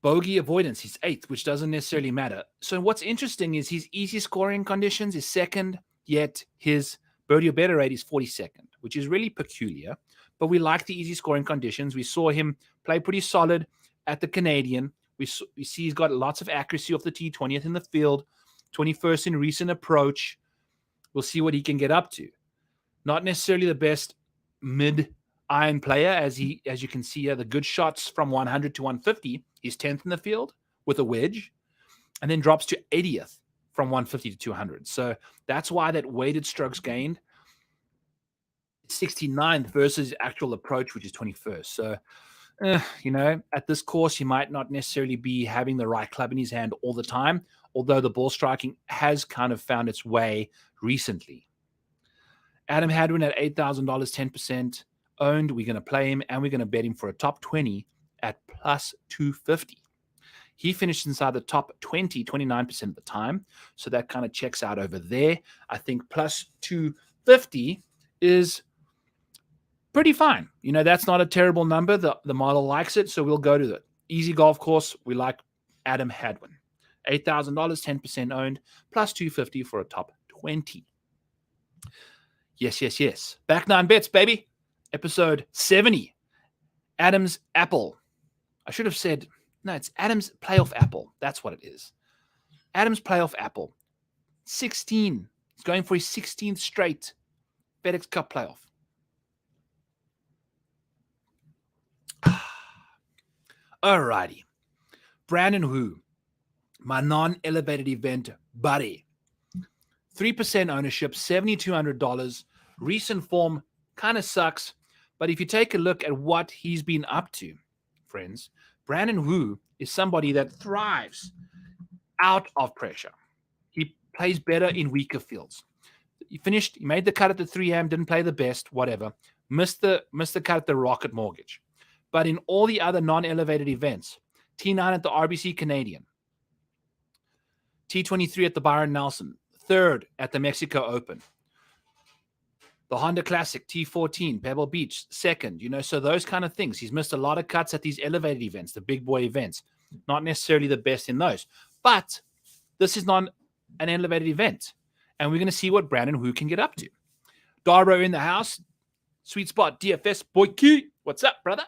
bogey avoidance, he's eighth, which doesn't necessarily matter. So what's interesting is his easy scoring conditions is second, yet his birdie or better rate is 42nd, which is really peculiar. But we like the easy scoring conditions. We saw him play pretty solid at the Canadian. We see he's got lots of accuracy off the tee, 20th in the field, 21st in recent approach. We'll see what he can get up to. Not necessarily the best mid-iron player, as you can see here, the good shots from 100 to 150. He's 10th in the field with a wedge, and then drops to 80th from 150 to 200. So that's why that weighted strokes gained 69th versus actual approach, which is 21st. So, at this course, he might not necessarily be having the right club in his hand all the time, although the ball striking has kind of found its way recently. Adam Hadwin at $8,000, 10% owned. We're going to play him, and we're going to bet him for a top 20 at plus 250. He finished inside the top 20, 29% of the time. So that kind of checks out over there. I think plus 250 is pretty fine. That's not a terrible number. The model likes it, so we'll go to it. Easy golf course. We like Adam Hadwin. $8,000, 10% owned, plus 250 for a top 20. Yes. Back 9 bets, baby. Episode 70. Adam's Apple. I should have said, no, it's Adam's Playoff Apple. That's what it is. Adam's Playoff Apple. 16. He's going for his 16th straight FedEx Cup playoff. Alrighty. Brandon Hu, my non-elevated event buddy. 3% ownership, $7,200. Recent form kind of sucks. But if you take a look at what he's been up to, friends, Brandon Hu is somebody that thrives out of pressure. He plays better in weaker fields. He made the cut at the 3M, didn't play the best, whatever. Missed the cut at the Rocket Mortgage. But in all the other non-elevated events, T9 at the RBC Canadian, T23 at the Byron Nelson, third at the Mexico Open, the Honda Classic, T14, Pebble Beach, second, so those kind of things. He's missed a lot of cuts at these elevated events, the big boy events. Not necessarily the best in those. But this is not an elevated event. And we're going to see what Brandon Hu can get up to. Darbo in the house. Sweet spot, DFS, boy key. What's up, brother?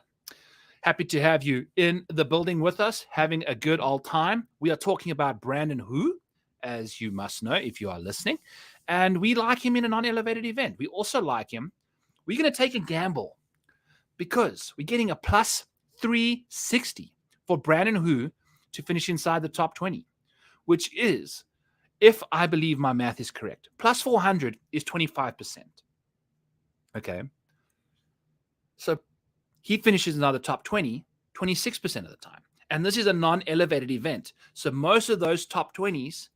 Happy to have you in the building with us, having a good old time. We are talking about Brandon Hu, as you must know if you are listening. And we like him in a non-elevated event. We also like him. We're going to take a gamble because we're getting a plus 360 for Brandon Hu to finish inside the top 20, which is, if I believe my math is correct, plus 400 is 25%. Okay. So he finishes another top 20, 26% of the time. And this is a non-elevated event. So most of those top 20s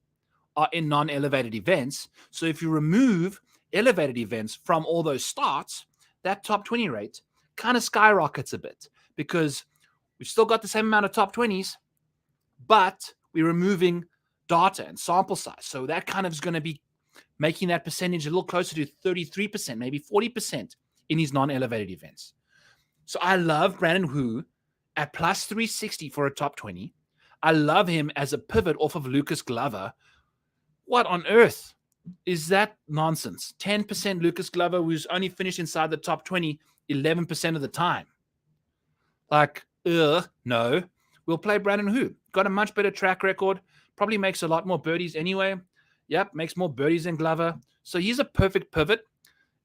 are in non-elevated events. So if you remove elevated events from all those starts, that top 20 rate kind of skyrockets a bit because we've still got the same amount of top 20s, but we're removing data and sample size. So that kind of is going to be making that percentage a little closer to 33%, maybe 40% in his non-elevated events. So I love Brandon Hu at plus 360 for a top 20. I love him as a pivot off of Lucas Glover. What on earth is that nonsense? 10% Lucas Glover, who's only finished inside the top 20 11% of the time. No. We'll play Brandon Hu. got a much better track record, probably makes a lot more birdies anyway. Yep, makes more birdies than Glover. So he's a perfect pivot.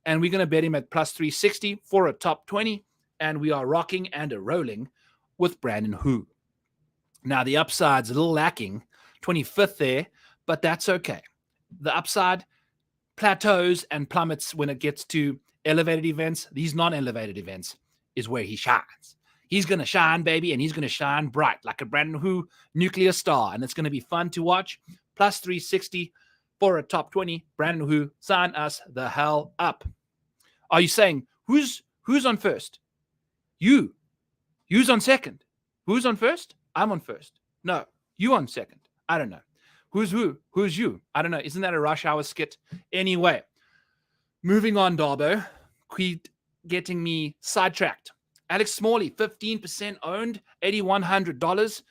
And we're going to bet him at plus 360 for a top 20. And we are rocking and a rolling with Brandon Hu. Now, the upside's a little lacking, 25th there, but that's okay. The upside plateaus and plummets when it gets to elevated events. These non-elevated events is where he shines. He's going to shine, baby, and he's going to shine bright like a Brandon Hu nuclear star. And it's going to be fun to watch. Plus 360 for a top 20. Brandon Hu, sign us the hell up. Are you saying, who's on first? You. You's on second. Who's on first? I'm on first. No, you on second. I don't know. Who's who? Who's you? I don't know. Isn't that a Rush Hour skit? Anyway, moving on, Darbo. Quit getting me sidetracked. Alex Smalley, 15% owned, $8,100.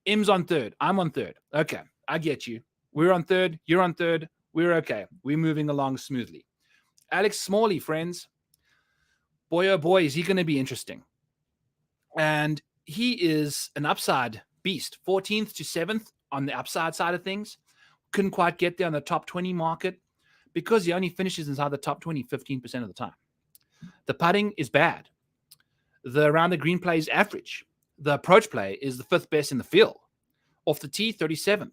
Im's on third. I'm on third. Okay, I get you. We're on third. You're on third. We're okay. We're moving along smoothly. Alex Smalley, friends. Boy, oh boy, is he going to be interesting. And he is an upside beast. 14th to 7th on the upside side of things. Couldn't quite get there on the top 20 market because he only finishes inside the top 20 15% of the time. The putting is bad. The around the green play is average. The approach play is the 5th best in the field. Off the tee, 37th.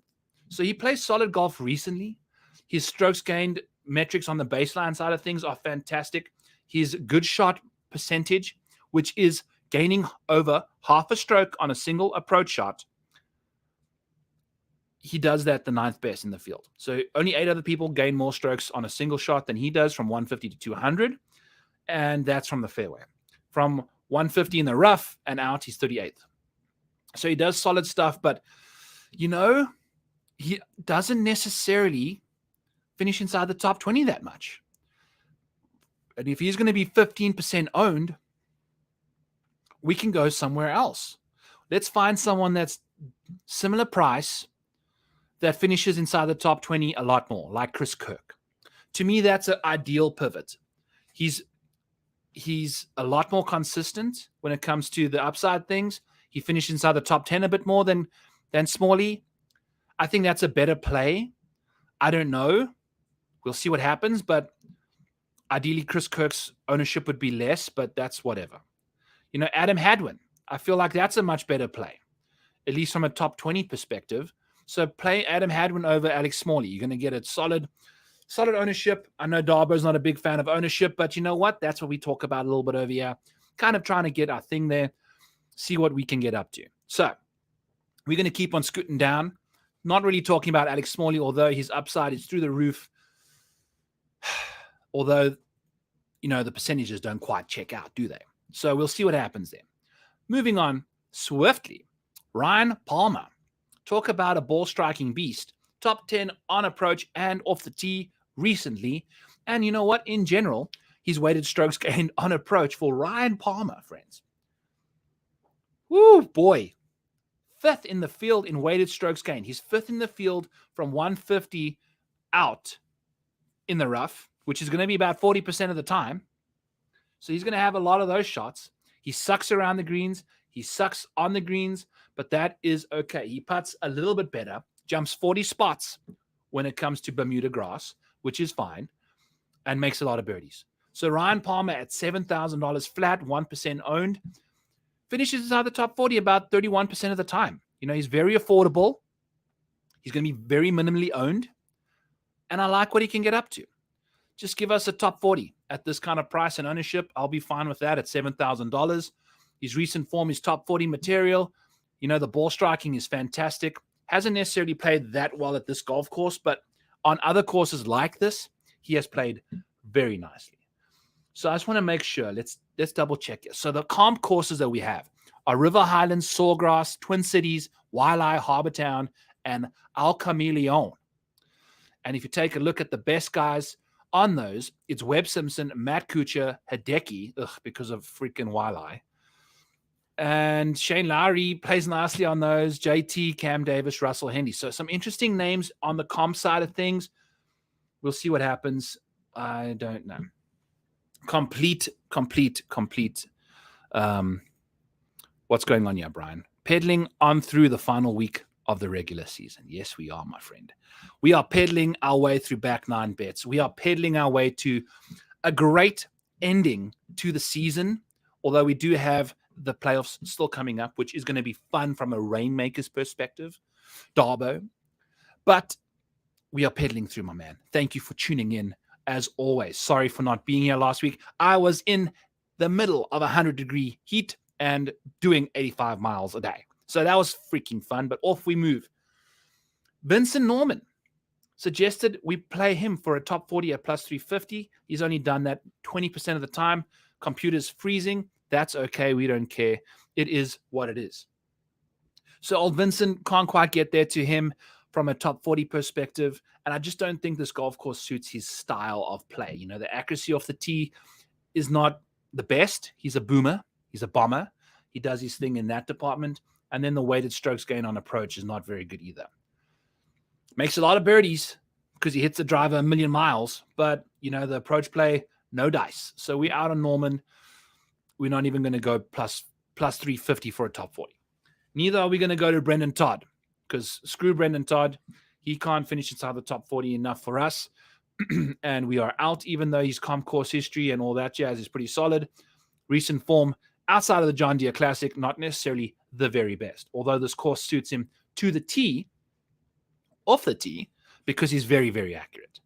So he plays solid golf recently. His strokes gained metrics on the baseline side of things are fantastic. His good shot percentage, which is gaining over half a stroke on a single approach shot, he does that the 9th best in the field. So only 8 other people gain more strokes on a single shot than he does from 150 to 200. And that's from the fairway. From 150 in the rough and out, he's 38th. So he does solid stuff, but, you know, he doesn't necessarily finish inside the top 20 that much. And if he's going to be 15% owned, we can go somewhere else. Let's find someone that's similar price that finishes inside the top 20 a lot more, like Chris Kirk. To me, that's an ideal pivot. He's a lot more consistent when it comes to the upside things. He finished inside the top 10 a bit more than Smalley. I think that's a better play. I don't know. We'll see what happens, but ideally Chris Kirk's ownership would be less, but that's whatever. You know, Adam Hadwin, I feel like that's a much better play, at least from a top 20 perspective. So play Adam Hadwin over Alex Smalley. You're going to get a solid ownership. I know Darbo's not a big fan of ownership, but you know what? That's what we talk about a little bit over here. Kind of trying to get our thing there, see what we can get up to. So we're going to keep on scooting down. Not really talking about Alex Smalley, although his upside is through the roof. Although, you know, the percentages don't quite check out, do they? So we'll see what happens there. Moving on swiftly, Ryan Palmer. Talk about a ball striking beast. Top 10 on approach and off the tee recently. And you know what? In general, his weighted strokes gained on approach for Ryan Palmer, friends. Woo, boy. 5th in the field in weighted strokes gained. He's 5th in the field from 150 out in the rough, which is going to be about 40% of the time. So he's going to have a lot of those shots. He sucks around the greens. He sucks on the greens, but that is okay. He putts a little bit better, jumps 40 spots when it comes to Bermuda grass, which is fine, and makes a lot of birdies. So Ryan Palmer at $7,000 flat, 1% owned, finishes inside the top 40 about 31% of the time. You know, he's very affordable. He's going to be very minimally owned, and I like what he can get up to. Just give us a top 40 at this kind of price and ownership. I'll be fine with that at $7,000. His recent form is top 40 material. You know, the ball striking is fantastic. Hasn't necessarily played that well at this golf course, but on other courses like this, he has played very nicely. So I just want to make sure. Let's double check it. So the comp courses that we have are River Highlands, Sawgrass, Twin Cities, Waialae, Harbortown, and Al Chameleon. And if you take a look at the best guys on those, it's Webb Simpson, Matt Kuchar, Hideki, because of freaking Waialae. And Shane Lowry plays nicely on those, JT, Cam Davis, Russell Henley. So some interesting names on the comp side of things. We'll see what happens. I don't know. Complete. What's going on here, Brian? pedaling on through the final week of the regular season. Yes, we are, my friend. We are pedaling our way through back nine bets. We are pedaling our way to a great ending to the season, although we do have the playoffs still coming up, which is going to be fun from a Rainmaker's perspective, Darbo. But we are pedaling through, my man. Thank you for tuning in, as always. Sorry for not being here last week. I was in the middle of 100-degree heat and doing 85 miles a day. So that was freaking fun, but off we move. Vincent Norman suggested we play him for a top 40 at plus 350. He's only done that 20% of the time. Computer's freezing. That's okay. We don't care. It is what it is. So old Vincent can't quite get there to him from a top 40 perspective. And I just don't think this golf course suits his style of play. You know, the accuracy off the tee is not the best. He's a boomer. He's a bomber. He does his thing in that department. And then the weighted strokes gain on approach is not very good either. Makes a lot of birdies because he hits the driver 1,000,000 miles. But, you know, the approach play, no dice. So we're out on Norman. We're not even going to go plus 350 for a top 40. Neither are we going to go to Brendan Todd because screw Brendan Todd. He can't finish inside the top 40 enough for us. And we are out, even though his comp course history and all that jazz is pretty solid. Recent form outside of the John Deere Classic, not necessarily the very best, although this course suits him to the tee, off the tee, because he's very, very accurate.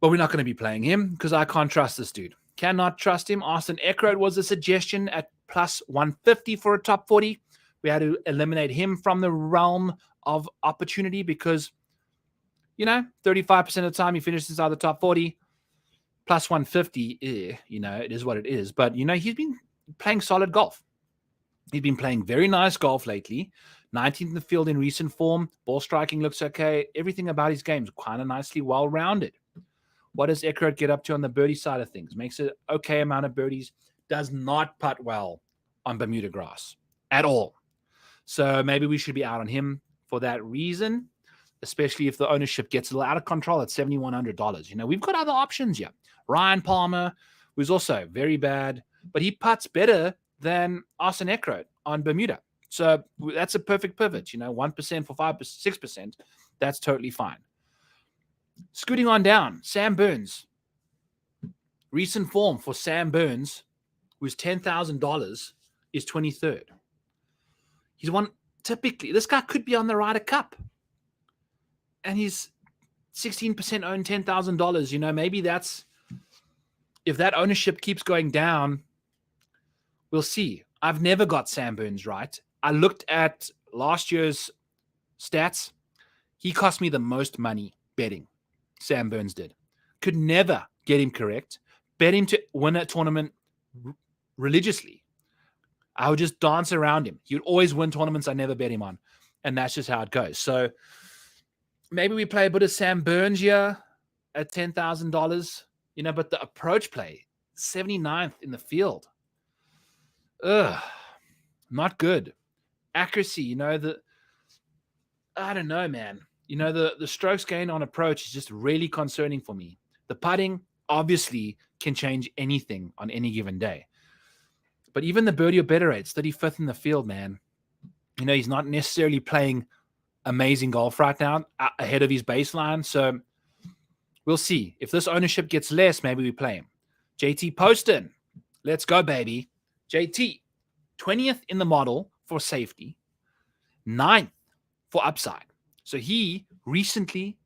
But we're not going to be playing him because I can't trust this dude. Cannot trust him. Austin Eckroat was a suggestion at plus 150 for a top 40. We had to eliminate him from the realm of opportunity because, you know, 35% of the time he finishes inside the top 40. Plus 150, you know, it is what it is. But, you know, he's been playing solid golf. He's been playing very nice golf lately. 19th in the field in recent form. Ball striking looks okay. Everything about his game is kind of nicely well-rounded. What does Eckroat get up to on the birdie side of things? Makes an okay amount of birdies. Does not putt well on Bermuda grass at all. So maybe we should be out on him for that reason, especially if the ownership gets a little out of control at $7,100. You know, we've got other options here. Ryan Palmer, who's also very bad, but he putts better than Austin Eckroat on Bermuda. So that's a perfect pivot, you know, 1% for 5%, 6%. That's totally fine. Scooting on down, Sam Burns. Recent form for Sam Burns, who's $10,000, is 23rd. He's won typically. This guy could be on the Ryder Cup. And he's 16% owned, $10,000. You know, maybe that's, if that ownership keeps going down, we'll see. I've never got Sam Burns right. I looked at last year's stats. He cost me the most money betting. Sam Burns did. Could never get him correct. Bet him to win a tournament religiously. I would just dance around him. He would always win tournaments I never bet him on. And that's just how it goes. So maybe we play a bit of Sam Burns here at $10,000, you know, but the approach play, 79th in the field. Not good. Accuracy, you know, I don't know, man. You know, the strokes gain on approach is just really concerning for me. The putting obviously can change anything on any given day. But even the birdie or better rates, 35th in the field, man. You know, he's not necessarily playing amazing golf right now ahead of his baseline. So we'll see. If this ownership gets less, maybe we play him. JT Poston. Let's go, baby. JT, 20th in the model for safety, 9th for upside. So he recently,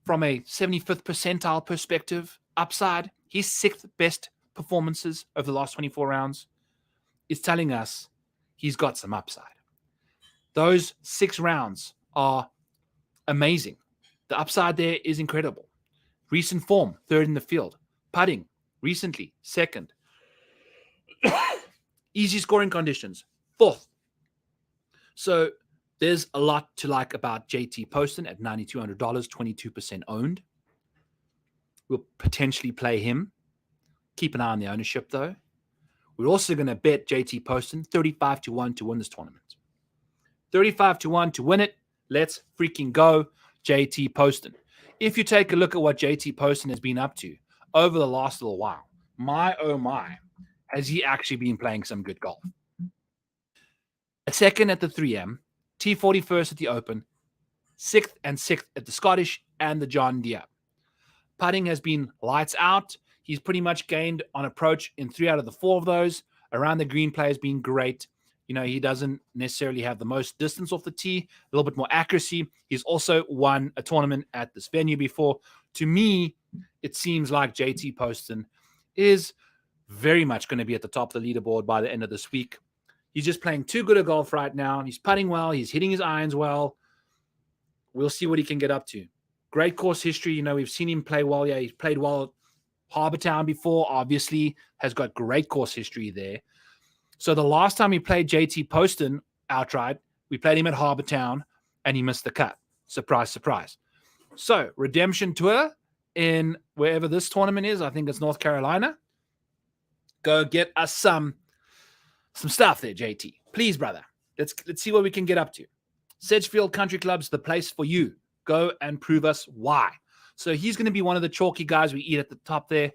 from a 75th percentile perspective, upside, his 6th best performances over the last 24 rounds is telling us he's got some upside. Those 6 rounds are amazing. The upside there is incredible. Recent form, 3rd in the field. Putting, recently, 2nd. Easy scoring conditions, 4th. So there's a lot to like about JT Poston at $9,200, 22% owned. We'll potentially play him. Keep an eye on the ownership, though. We're also going to bet JT Poston 35-1 to win this tournament. 35-1 to win it. Let's freaking go, JT Poston. If you take a look at what JT Poston has been up to over the last little while, my oh my, has he actually been playing some good golf? second at the 3M, T41st at the Open, 6th and 6th at the Scottish and the John Deere. Putting has been lights out. He's pretty much gained on approach in 3 out of the 4 of those. Around the green play has been great. You know, he doesn't necessarily have the most distance off the tee, a little bit more accuracy. He's also won a tournament at this venue before. To me, it seems like JT Poston is very much going to be at the top of the leaderboard by the end of this week. He's just playing too good a golf right now. He's putting well. He's hitting his irons well. We'll see what he can get up to. Great course history. You know, we've seen him play well. Yeah, he's played well at Harbour Town before, obviously, has got great course history there. So the last time we played JT Poston outright, we played him at Harbour Town, and he missed the cut. Surprise, surprise. So, Redemption Tour in wherever this tournament is. I think it's North Carolina. Go get us some stuff there, JT. Please, brother. Let's see what we can get up to. Sedgefield Country Club's the place for you. Go and prove us why. So he's going to be one of the chalky guys we eat at the top there.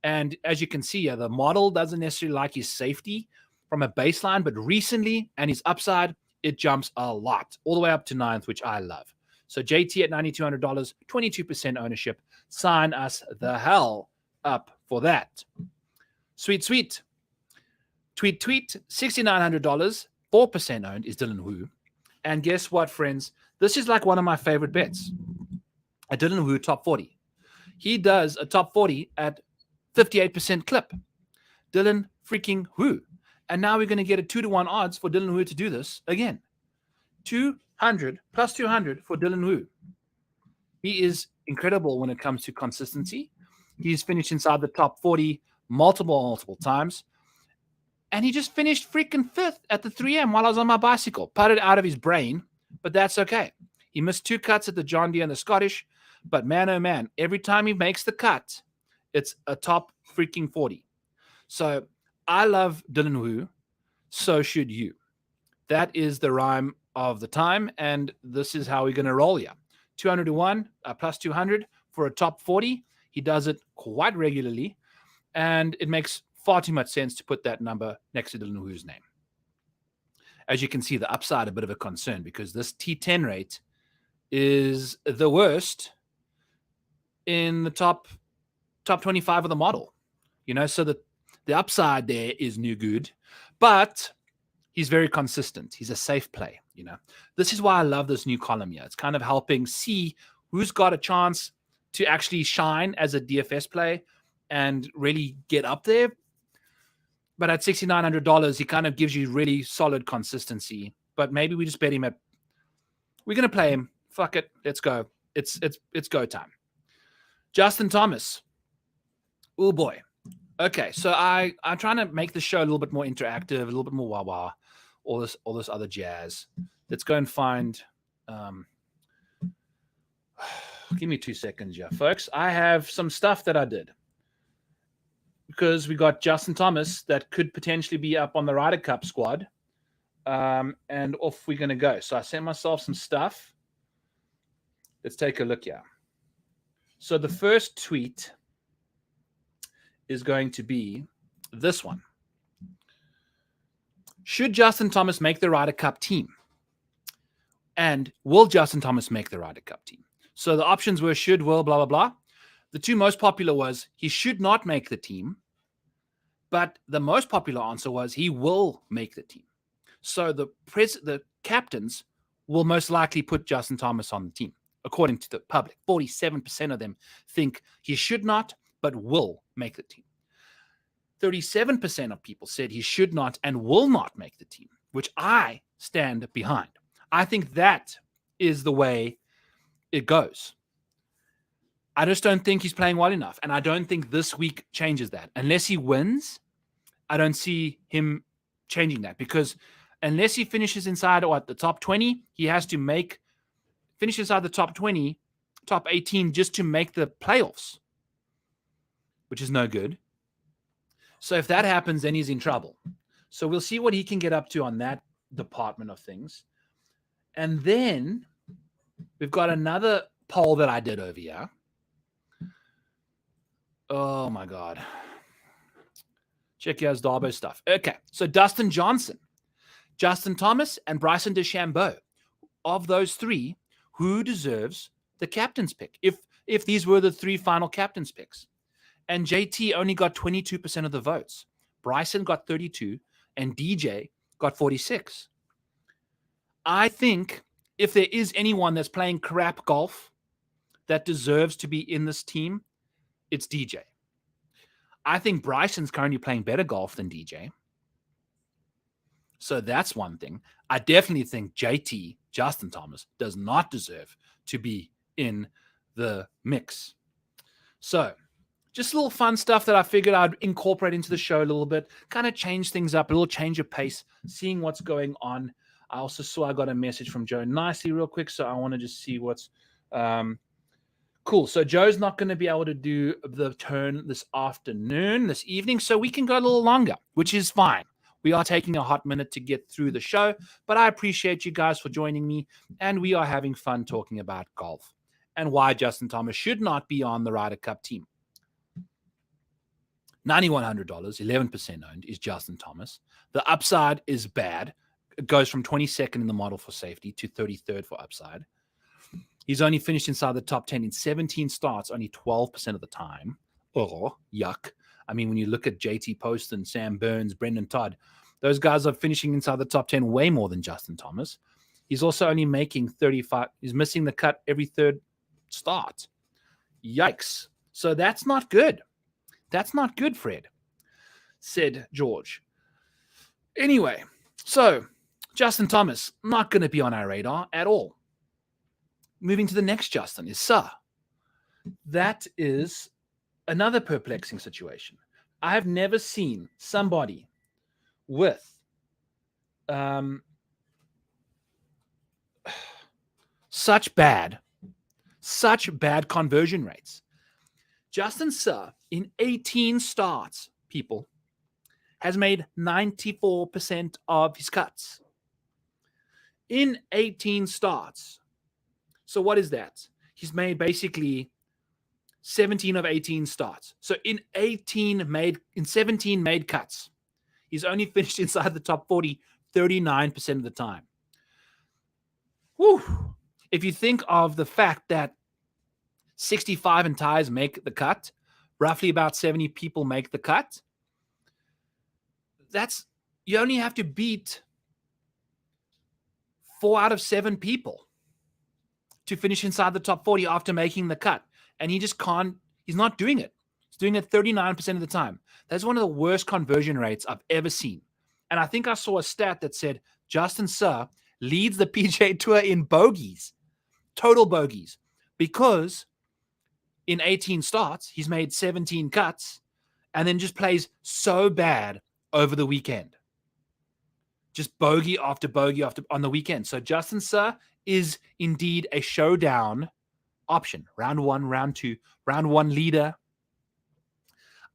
And as you can see, the model doesn't necessarily like his safety from a baseline, but recently and his upside, it jumps a lot, all the way up to 9th, which I love. So JT at $9,200, 22% ownership. Sign us the hell up for that. Sweet, sweet. Tweet, $6,900, 4% owned is Dylan Wu. And guess what, friends? This is like one of my favorite bets. A Dylan Wu top 40. He does a top 40 at 58% clip. Dylan freaking Wu. And now we're going to get a 2-to-1 odds for Dylan Wu to do this again. 200 plus 200 for Dylan Wu. He is incredible when it comes to consistency. He's finished inside the top 40 multiple times. And he just finished freaking 5th at the 3M while I was on my bicycle. Putted out of his brain, but that's okay. He missed 2 cuts at the John Deere and the Scottish. But man, oh man, every time he makes the cut, it's a top freaking 40. So I love Dylan Wu. So should you. That is the rhyme of the time. And this is how we're going to roll here. 200 to 1 plus 200 for a top 40. He does it quite regularly. And it makes far too much sense to put that number next to Dylan Wu's name. As you can see, the upside a bit of a concern because this T10 rate is the worst in the top 25 of the model. You know, so the upside there is no good, but he's very consistent. He's a safe play, you know. This is why I love this new column here. It's kind of helping see who's got a chance to actually shine as a DFS play and really get up there. But at $6,900, he kind of gives you really solid consistency. But maybe we just bet him we're going to play him. Fuck it. Let's go. It's go time. Justin Thomas. Oh boy. Okay. So I'm trying to make the show a little bit more interactive, a little bit more wah-wah, all this other jazz. Let's go and find, give me 2 seconds here, folks. I have some stuff that I did. Because we got Justin Thomas that could potentially be up on the Ryder Cup squad. And off we're going to go. So I sent myself some stuff. Let's take a look here. So the first tweet is going to be this one. Should Justin Thomas make the Ryder Cup team? And will Justin Thomas make the Ryder Cup team? So the options were should, will, blah, blah, blah. The 2 most popular was he should not make the team, but the most popular answer was he will make the team. So the captains will most likely put Justin Thomas on the team, according to the public. 47% of them think he should not, but will make the team. 37% of people said he should not and will not make the team, which I stand behind. I think that is the way it goes. I just don't think he's playing well enough. And I don't think this week changes that. Unless he wins, I don't see him changing that. Because unless he finishes inside the top 20, he has to finish inside the top 20, top 18 just to make the playoffs, which is no good. So if that happens, then he's in trouble. So we'll see what he can get up to on that department of things. And then we've got another poll that I did over here. Oh, my God. Check out his Darbo stuff. Okay, so Dustin Johnson. Justin Thomas and Bryson DeChambeau. Of those three, who deserves the captain's pick? If these were the three final captain's picks. And JT only got 22% of the votes. Bryson got 32 and DJ got 46. I think if there is anyone that's playing crap golf that deserves to be in this team, it's DJ. I think Bryson's currently playing better golf than DJ. So that's one thing. I definitely think JT, Justin Thomas, does not deserve to be in the mix. So just a little fun stuff that I figured I'd incorporate into the show a little bit, kind of change things up, a little change of pace, seeing what's going on. I also saw I got a message from Joe nicely real quick, so I want to just see what's cool. So Joe's not going to be able to do the turn this evening, so we can go a little longer, which is fine. We are taking a hot minute to get through the show, but I appreciate you guys for joining me, and we are having fun talking about golf and why Justin Thomas should not be on the Ryder Cup team. $9,100, 11% owned, is Justin Thomas. The upside is bad. It goes from 22nd in the model for safety to 33rd for upside. He's only finished inside the top 10 in 17 starts, only 12% of the time. Oh, yuck. I mean, when you look at JT Poston, Sam Burns, Brendan Todd, those guys are finishing inside the top 10 way more than Justin Thomas. He's also only making 35. He's missing the cut every third start. Yikes. So that's not good. That's not good, Fred, said George. Anyway, so Justin Thomas, not going to be on our radar at all. Moving to the next Justin is Sir. That is another perplexing situation. I have never seen somebody with such bad conversion rates. Justin Sir, in 18 starts, people, has made 94% of his cuts. In 18 starts. So what is that? He's made basically 17 of 18 starts. So in 17 made cuts, he's only finished inside the top 40 39% of the time. Whew. If you think of the fact that 65 and ties make the cut, roughly about 70 people make the cut, you only have to beat 4 out of 7 people to finish inside the top 40 after making the cut. And he just can't, he's not doing it. He's doing it 39% of the time. That's one of the worst conversion rates I've ever seen. And I think I saw a stat that said Justin Sir leads the PGA Tour in bogeys, total bogeys, because in 18 starts, he's made 17 cuts and then just plays so bad over the weekend. Just bogey after bogey after on the weekend. So Justin Sir is indeed a showdown option. Round 1, round 2, round 1 leader.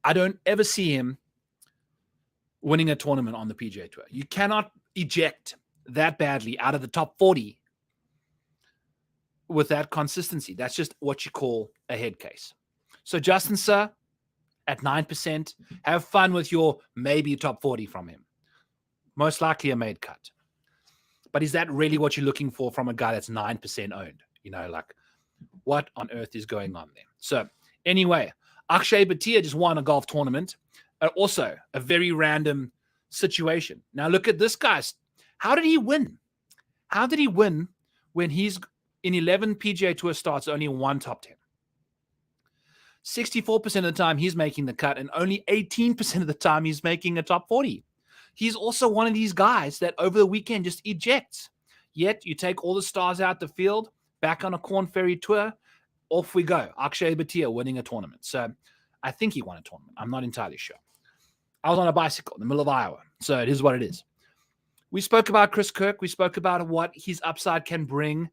I don't ever see him winning a tournament on the PGA Tour. You cannot eject that badly out of the top 40 with that consistency. That's just what you call a head case. So Justin Sir at 9%, have fun with your maybe top 40 from him. Most likely a made cut. But is that really what you're looking for from a guy that's 9% owned? You know, like, what on earth is going on there? So anyway, Akshay Bhatia just won a golf tournament. Also a very random situation. Now look at this guy's. How did he win? How did he win when he's in 11 PGA Tour starts, only 1 top 10? 64% of the time he's making the cut, and only 18% of the time he's making a top 40. He's also one of these guys that over the weekend just ejects. Yet you take all the stars out the field, back on a Corn Ferry Tour, off we go. Akshay Bhatia winning a tournament. So I think he won a tournament. I'm not entirely sure. I was on a bicycle in the middle of Iowa. So it is what it is. We spoke about Chris Kirk. We spoke about what his upside can bring.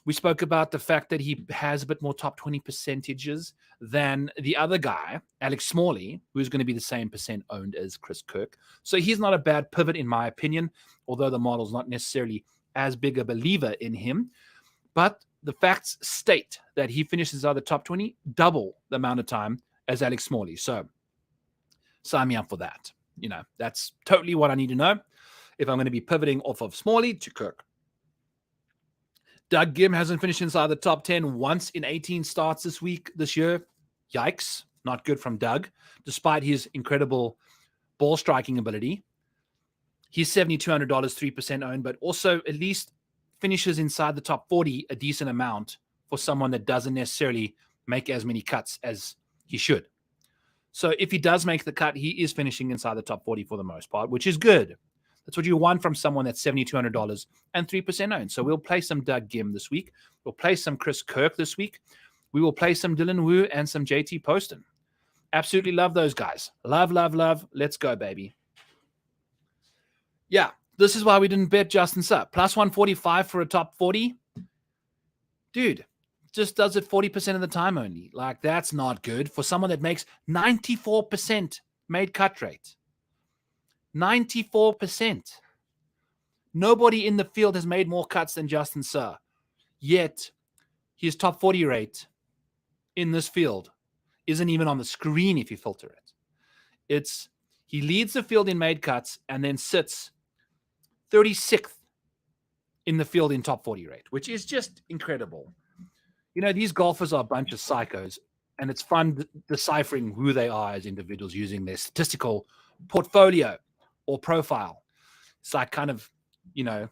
We spoke about the fact that he has a bit more top 20 percentages than the other guy, Alex Smalley, who's going to be the same percent owned as Chris Kirk. So he's not a bad pivot in my opinion, although the model's not necessarily as big a believer in him. But the facts state that he finishes out of the top 20 double the amount of time as Alex Smalley. So sign me up for that. You know, that's totally what I need to know. if I'm going to be pivoting off of Smalley to Kirk. Doug Gim hasn't finished inside the top 10 once in 18 starts this year. Yikes. Not good from Doug, despite his incredible ball striking ability. He's $7,200, 3% owned, but also at least finishes inside the top 40, a decent amount for someone that doesn't necessarily make as many cuts as he should. So if he does make the cut, he is finishing inside the top 40 for the most part, which is good. That's what you want from someone that's $7,200 and 3% owned. So we'll play some Doug Gim this week. We'll play some Chris Kirk this week. We will play some Dylan Wu and some JT Poston. Absolutely love those guys. Love, love, love. Let's go, baby. Yeah, this is why we didn't bet Justin Suh. Plus 145 for a top 40. Dude, just does it 40% of the time only. Like, that's not good for someone that makes 94% made cut rate. 94%. Nobody in the field has made more cuts than Justin Suh. Yet, his top 40 rate in this field isn't even on the screen if you filter it. He leads the field in made cuts and then sits 36th in the field in top 40 rate, which is just incredible. You know, these golfers are a bunch of psychos, and it's fun deciphering who they are as individuals using their statistical portfolio or profile. It's like kind of, you know,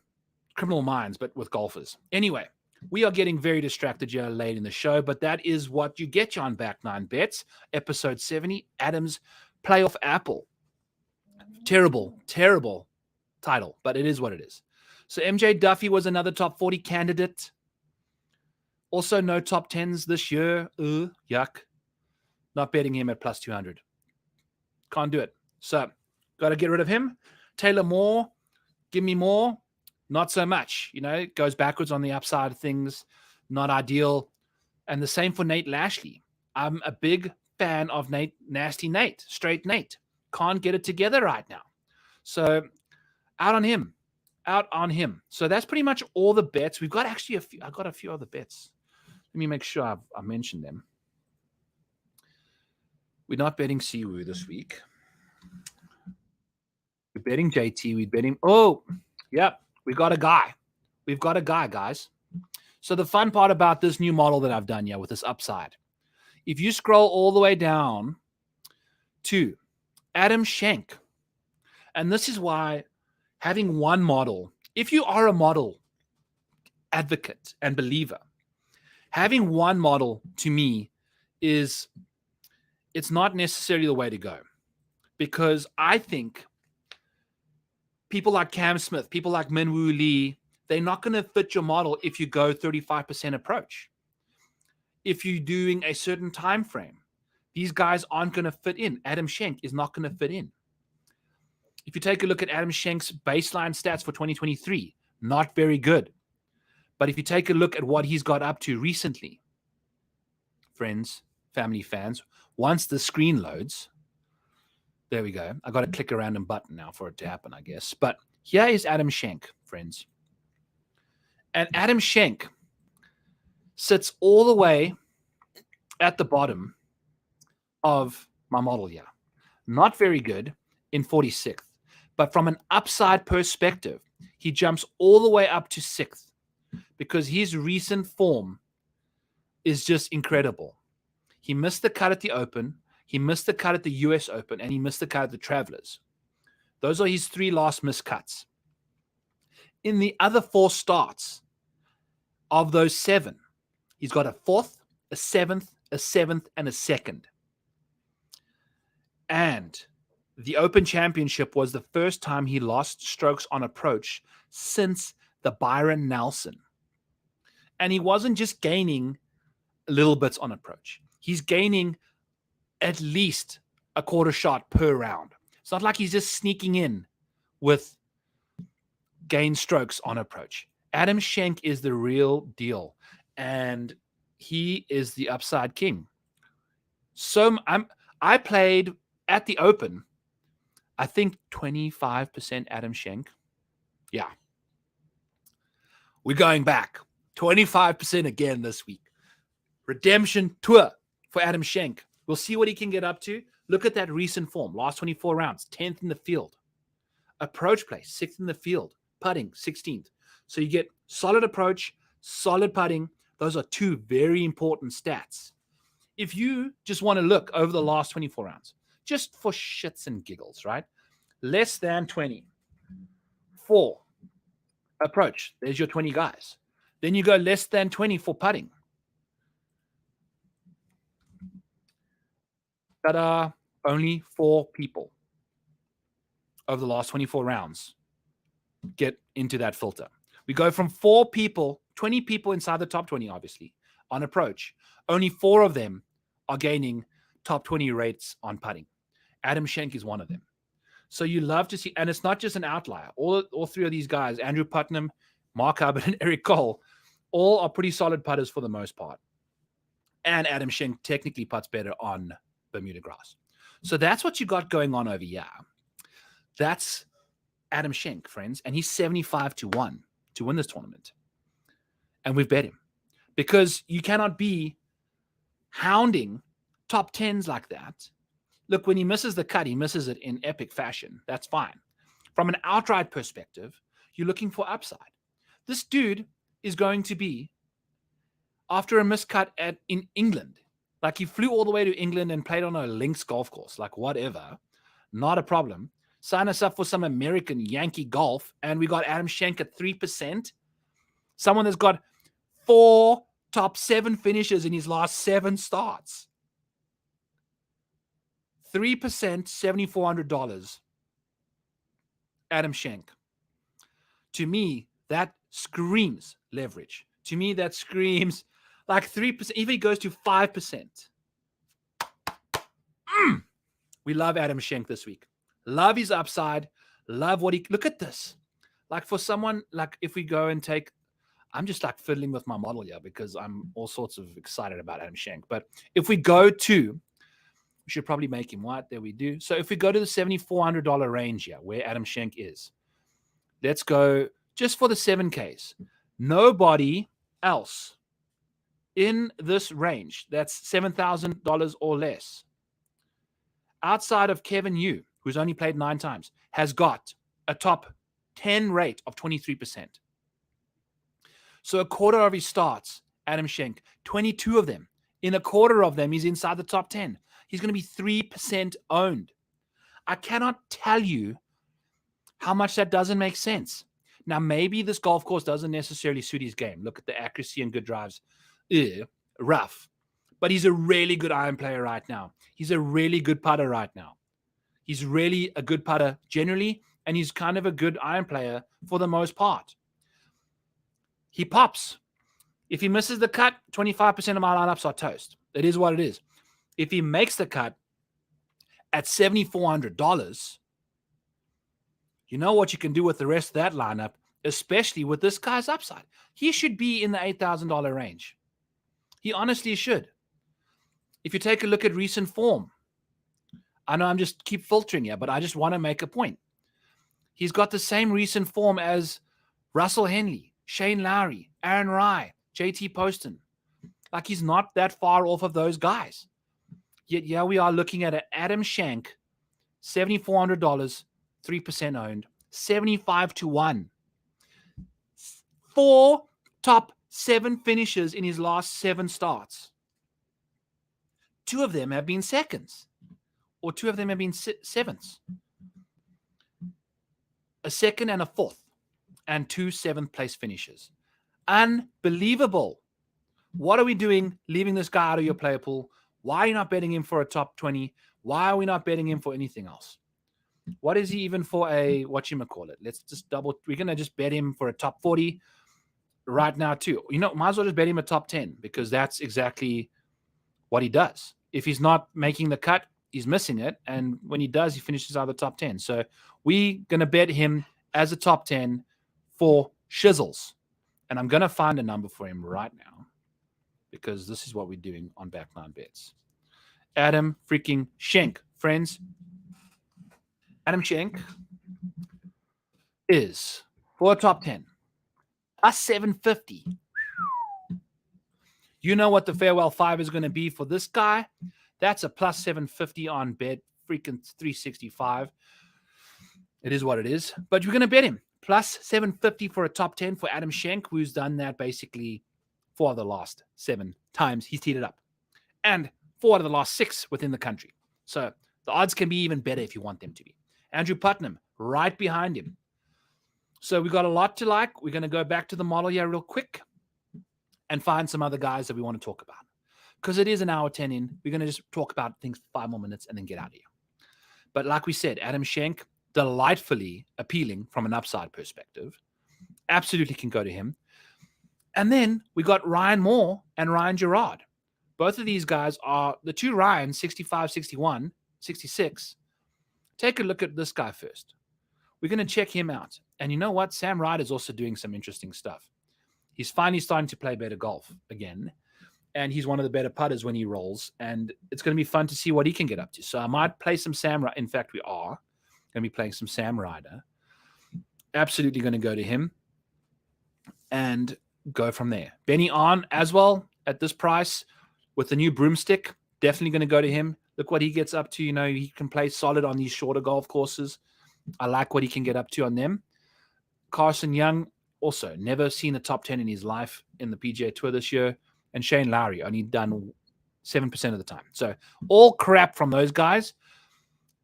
Criminal Minds, but with golfers. Anyway, we are getting very distracted here late in the show, but that is what you get you on Back Nine Bets, episode 70, Adam's Playoff Apple. Terrible, terrible title, but it is what it is. So MJ Duffy was another top 40 candidate. Also no top 10s this year. Yuck. Not betting him at plus 200. Can't do it. So got to get rid of him. Taylor Moore, give me more. Not so much. You know, it goes backwards on the upside of things. Not ideal. And the same for Nate Lashley. I'm a big fan of Nasty Nate. Straight Nate. Can't get it together right now. So out on him. Out on him. So that's pretty much all the bets. We've got actually I got a few other bets. Let me make sure I mentioned them. We're not betting Siwoo this week. We're betting JT. We're betting... Oh, yep. We got a guy. We've got a guy, guys. So the fun part about this new model that I've done here with this upside, if you scroll all the way down to Adam Schenk, and this is why having one model, if you are a model advocate and believer, having one model to me it's not necessarily the way to go, because I think people like Cam Smith, people like Minwoo Lee, they're not going to fit your model if you go 35% approach. If you're doing a certain time frame, these guys aren't going to fit in. Adam Schenk is not going to fit in. If you take a look at Adam Schenk's baseline stats for 2023, not very good. But if you take a look at what he's got up to recently, friends, family fans, once the screen loads, there we go. I got to click a random button now for it to happen, I guess. But here is Adam Schenk, friends. And Adam Schenk sits all the way at the bottom of my model here. Not very good in 46th. But from an upside perspective, he jumps all the way up to 6th because his recent form is just incredible. He missed the cut at the Open. He missed the cut at the US Open, and he missed the cut at the Travelers. Those are his 3 last missed cuts. In the other 4 starts of those 7, he's got a 4th, a 7th, a 7th, and a 2nd. And the Open Championship was the first time he lost strokes on approach since the Byron Nelson. And he wasn't just gaining little bits on approach. He's gaining at least a quarter shot per round. It's not like he's just sneaking in with gain strokes on approach. Adam Schenk is the real deal, and he is the upside king. So I played at the Open, I think 25% Adam Schenk. Yeah. We're going back. 25% again this week. Redemption tour for Adam Schenk. We'll see what he can get up to. Look at that recent form. Last 24 rounds, 10th in the field. Approach play, 6th in the field. Putting, 16th. So you get solid approach, solid putting. Those are two very important stats. If you just want to look over the last 24 rounds, just for shits and giggles, right? Less than 20 for approach. There's your 20 guys. Then you go less than 20 for putting. That are only 4 people over the last 24 rounds get into that filter. We go from 4 people, 20 people inside the top 20, obviously, on approach. Only 4 of them are gaining top 20 rates on putting. Adam Schenk is one of them. So you love to see, and it's not just an outlier. All 3 of these guys, Andrew Putnam, Mark Hubbard, and Eric Cole, all are pretty solid putters for the most part. And Adam Schenk technically putts better on Bermuda grass. So that's what you got going on over here. That's Adam Schenk, friends. And he's 75-1 to win this tournament. And we've bet him. Because you cannot be hounding top 10s like that. Look, when he misses the cut, he misses it in epic fashion. That's fine. From an outright perspective, you're looking for upside. This dude is going to be, after a miscut in England, like he flew all the way to England and played on a links golf course, like whatever, not a problem. Sign us up for some American Yankee golf, and we got Adam Schenk at 3%. Someone that's got 4 top 7 finishes in his last 7 starts. 3%, $7,400. Adam Schenk. To me, that screams leverage. To me, that screams like 3%. Even he goes to 5%. We love Adam Schenk this week. Love his upside. Love what he... Look at this. Like for someone, like if we go and take... I'm just like fiddling with my model here because I'm all sorts of excited about Adam Schenk. But if we go to... We should probably make him white. There we do. So if we go to the $7,400 range here, where Adam Schenk is, let's go just for the 7Ks. Nobody else in this range, that's $7,000 or less, outside of Kevin Yu, who's only played 9 times, has got a top 10 rate of 23%. So a quarter of his starts, Adam Schenk, 22 of them. In a quarter of them, he's inside the top 10. He's going to be 3% owned. I cannot tell you how much that doesn't make sense. Now, maybe this golf course doesn't necessarily suit his game. Look at the accuracy and good drives. Rough. But he's a really good iron player right now. He's a really good putter right now. He's really a good putter generally, and he's kind of a good iron player for the most part. He pops. If he misses the cut, 25% of my lineups are toast. It is what it is. If he makes the cut at $7,400, you know what you can do with the rest of that lineup, especially with this guy's upside. He should be in the $8,000 range. He honestly should. If you take a look at recent form, I know I'm just keep filtering here, but I just want to make a point. He's got the same recent form as Russell Henley, Shane Lowry, Aaron Rai, JT Poston. Like he's not that far off of those guys. Yet, yeah, we are looking at an Adam Schenk, $7,400, 3% owned, 75-1. 4 top 7 finishes in his last 7 starts. 2 of them have been seconds, or 2 of them have been 7ths. A second and a 4th, and 2 7th place finishes. Unbelievable. What are we doing leaving this guy out of your player pool? Why are you not betting him for a top 20? Why are we not betting him for anything else? What is he even for a, whatchamacallit? Let's just we're going to just bet him for a top 40 right now too. You know, might as well just bet him a top 10 because that's exactly what he does. If he's not making the cut, he's missing it. And when he does, he finishes out of the top 10. So we're going to bet him as a top 10 for shizzles. And I'm going to find a number for him right now, because this is what we're doing on Back Nine Bets. Adam freaking Schenk, friends. Adam Schenk is for a top 10, plus 750. You know what the farewell 5 is going to be for this guy? That's a plus 750 on bet freaking 365. It is what it is. But you're going to bet him. Plus 750 for a top 10 for Adam Schenk, who's done that basically 4 of the last 7 times he's teed it up. And 4 out of the last 6 within the country. So the odds can be even better if you want them to be. Andrew Putnam, right behind him. So we got a lot to like. We're going to go back to the model here real quick and find some other guys that we want to talk about. Because it is an hour 10 in. We're going to just talk about things for 5 more minutes and then get out of here. But like we said, Adam Schenk, delightfully appealing from an upside perspective. Absolutely can go to him. And then we got Ryan Moore and Ryan Gerard. Both of these guys are the two Ryans, 65, 61, 66. Take a look at this guy first. We're going to check him out. And you know what? Sam Ryder's also doing some interesting stuff. He's finally starting to play better golf again. And he's one of the better putters when he rolls. And it's going to be fun to see what he can get up to. So I might play some Sam Ryder. In fact, we are going to be playing some Sam Ryder. Absolutely going to go to him and go from there. Benny On as well at this price with the new broomstick. Definitely going to go to him. Look what he gets up to. You know, he can play solid on these shorter golf courses. I like what he can get up to on them. Carson Young, also never seen a top 10 in his life in the PGA Tour this year. And Shane Lowry only done 7% of the time. So all crap from those guys.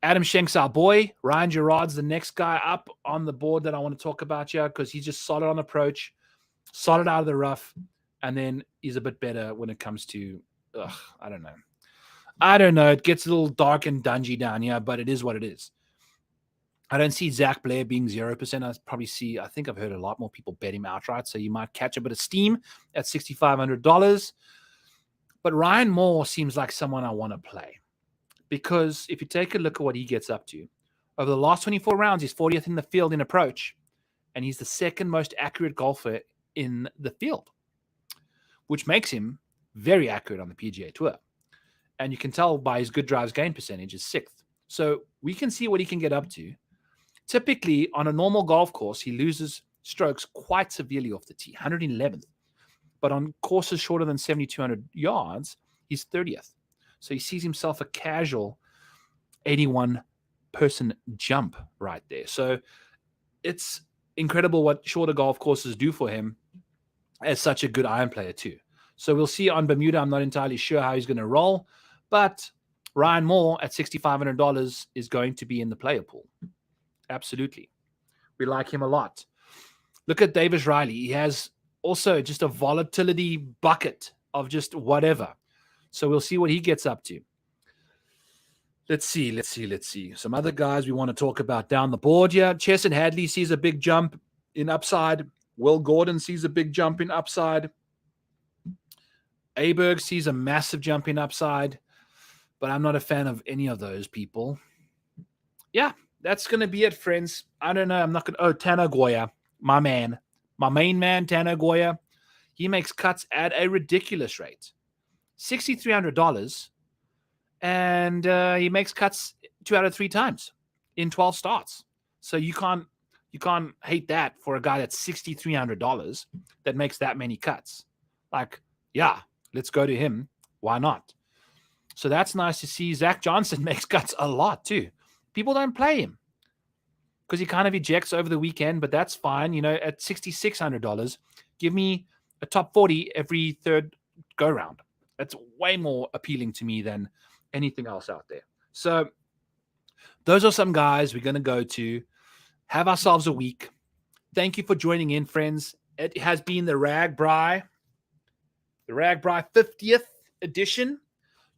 Adam Schenk's our boy. Ryan Gerard's the next guy up on the board that I want to talk about here because he's just solid on approach, solid out of the rough, and then he's a bit better when it comes to, I don't know. It gets a little dark and dungy down here, but it is what it is. I don't see Zach Blair being 0%. I think I've heard a lot more people bet him outright, so you might catch a bit of steam at $6,500. But Ryan Moore seems like someone I want to play because if you take a look at what he gets up to, over the last 24 rounds, he's 40th in the field in approach, and he's the second most accurate golfer in the field, which makes him very accurate on the PGA Tour. And you can tell by his good drives gain percentage is 6th. So we can see what he can get up to. Typically, on a normal golf course, he loses strokes quite severely off the tee, 111th. But on courses shorter than 7,200 yards, he's 30th. So he sees himself a casual 81-person jump right there. So it's incredible what shorter golf courses do for him as such a good iron player too. So we'll see on Bermuda. I'm not entirely sure how he's going to roll. But Ryan Moore at $6,500 is going to be in the player pool. Absolutely. We like him a lot. Look at Davis Riley. He has also just a volatility bucket of just whatever. So we'll see what he gets up to. Let's see. Some other guys we want to talk about down the board here. Chesson Hadley sees a big jump in upside. Will Gordon sees a big jump in upside. Aberg sees a massive jump in upside. But I'm not a fan of any of those people. Yeah. That's going to be it, friends. I don't know. I'm not going to... Oh, Tanner Goya, my man. My main man, Tanner Goya. He makes cuts at a ridiculous rate. $6,300. And he makes cuts 2 out of 3 times in 12 starts. So you can't hate that for a guy that's $6,300 that makes that many cuts. Like, yeah, let's go to him. Why not? So that's nice to see. Zach Johnson makes cuts a lot too. People don't play him because he kind of ejects over the weekend, but that's fine. You know, at $6,600, give me a top 40 every third go round. That's way more appealing to me than anything else out there. So those are some guys we're going to go to. Have ourselves a week. Thank you for joining in, friends. It has been the Ragbri 50th edition.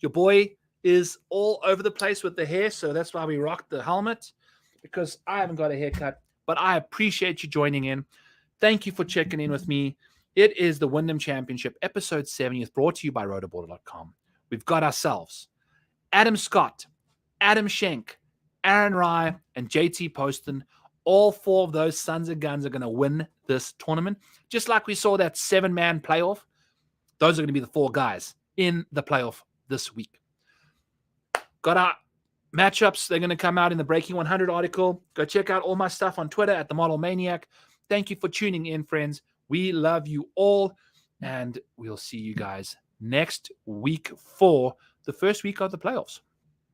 Your boy is all over the place with the hair, so that's why we rocked the helmet, because I haven't got a haircut, but I appreciate you joining in. Thank you for checking in with me. It is the Wyndham Championship, episode 70th, brought to you by rotoborder.com. We've got ourselves Adam Scott, Adam Schenk, Aaron Rye, and JT Poston. All 4 of those sons of guns are going to win this tournament. Just like we saw that 7-man playoff, those are going to be the 4 guys in the playoff this week. Got our matchups. They're going to come out in the Breaking 100 article. Go check out all my stuff on Twitter at the Model Maniac. Thank you for tuning in, friends. We love you all, and we'll see you guys next week for the first week of the playoffs.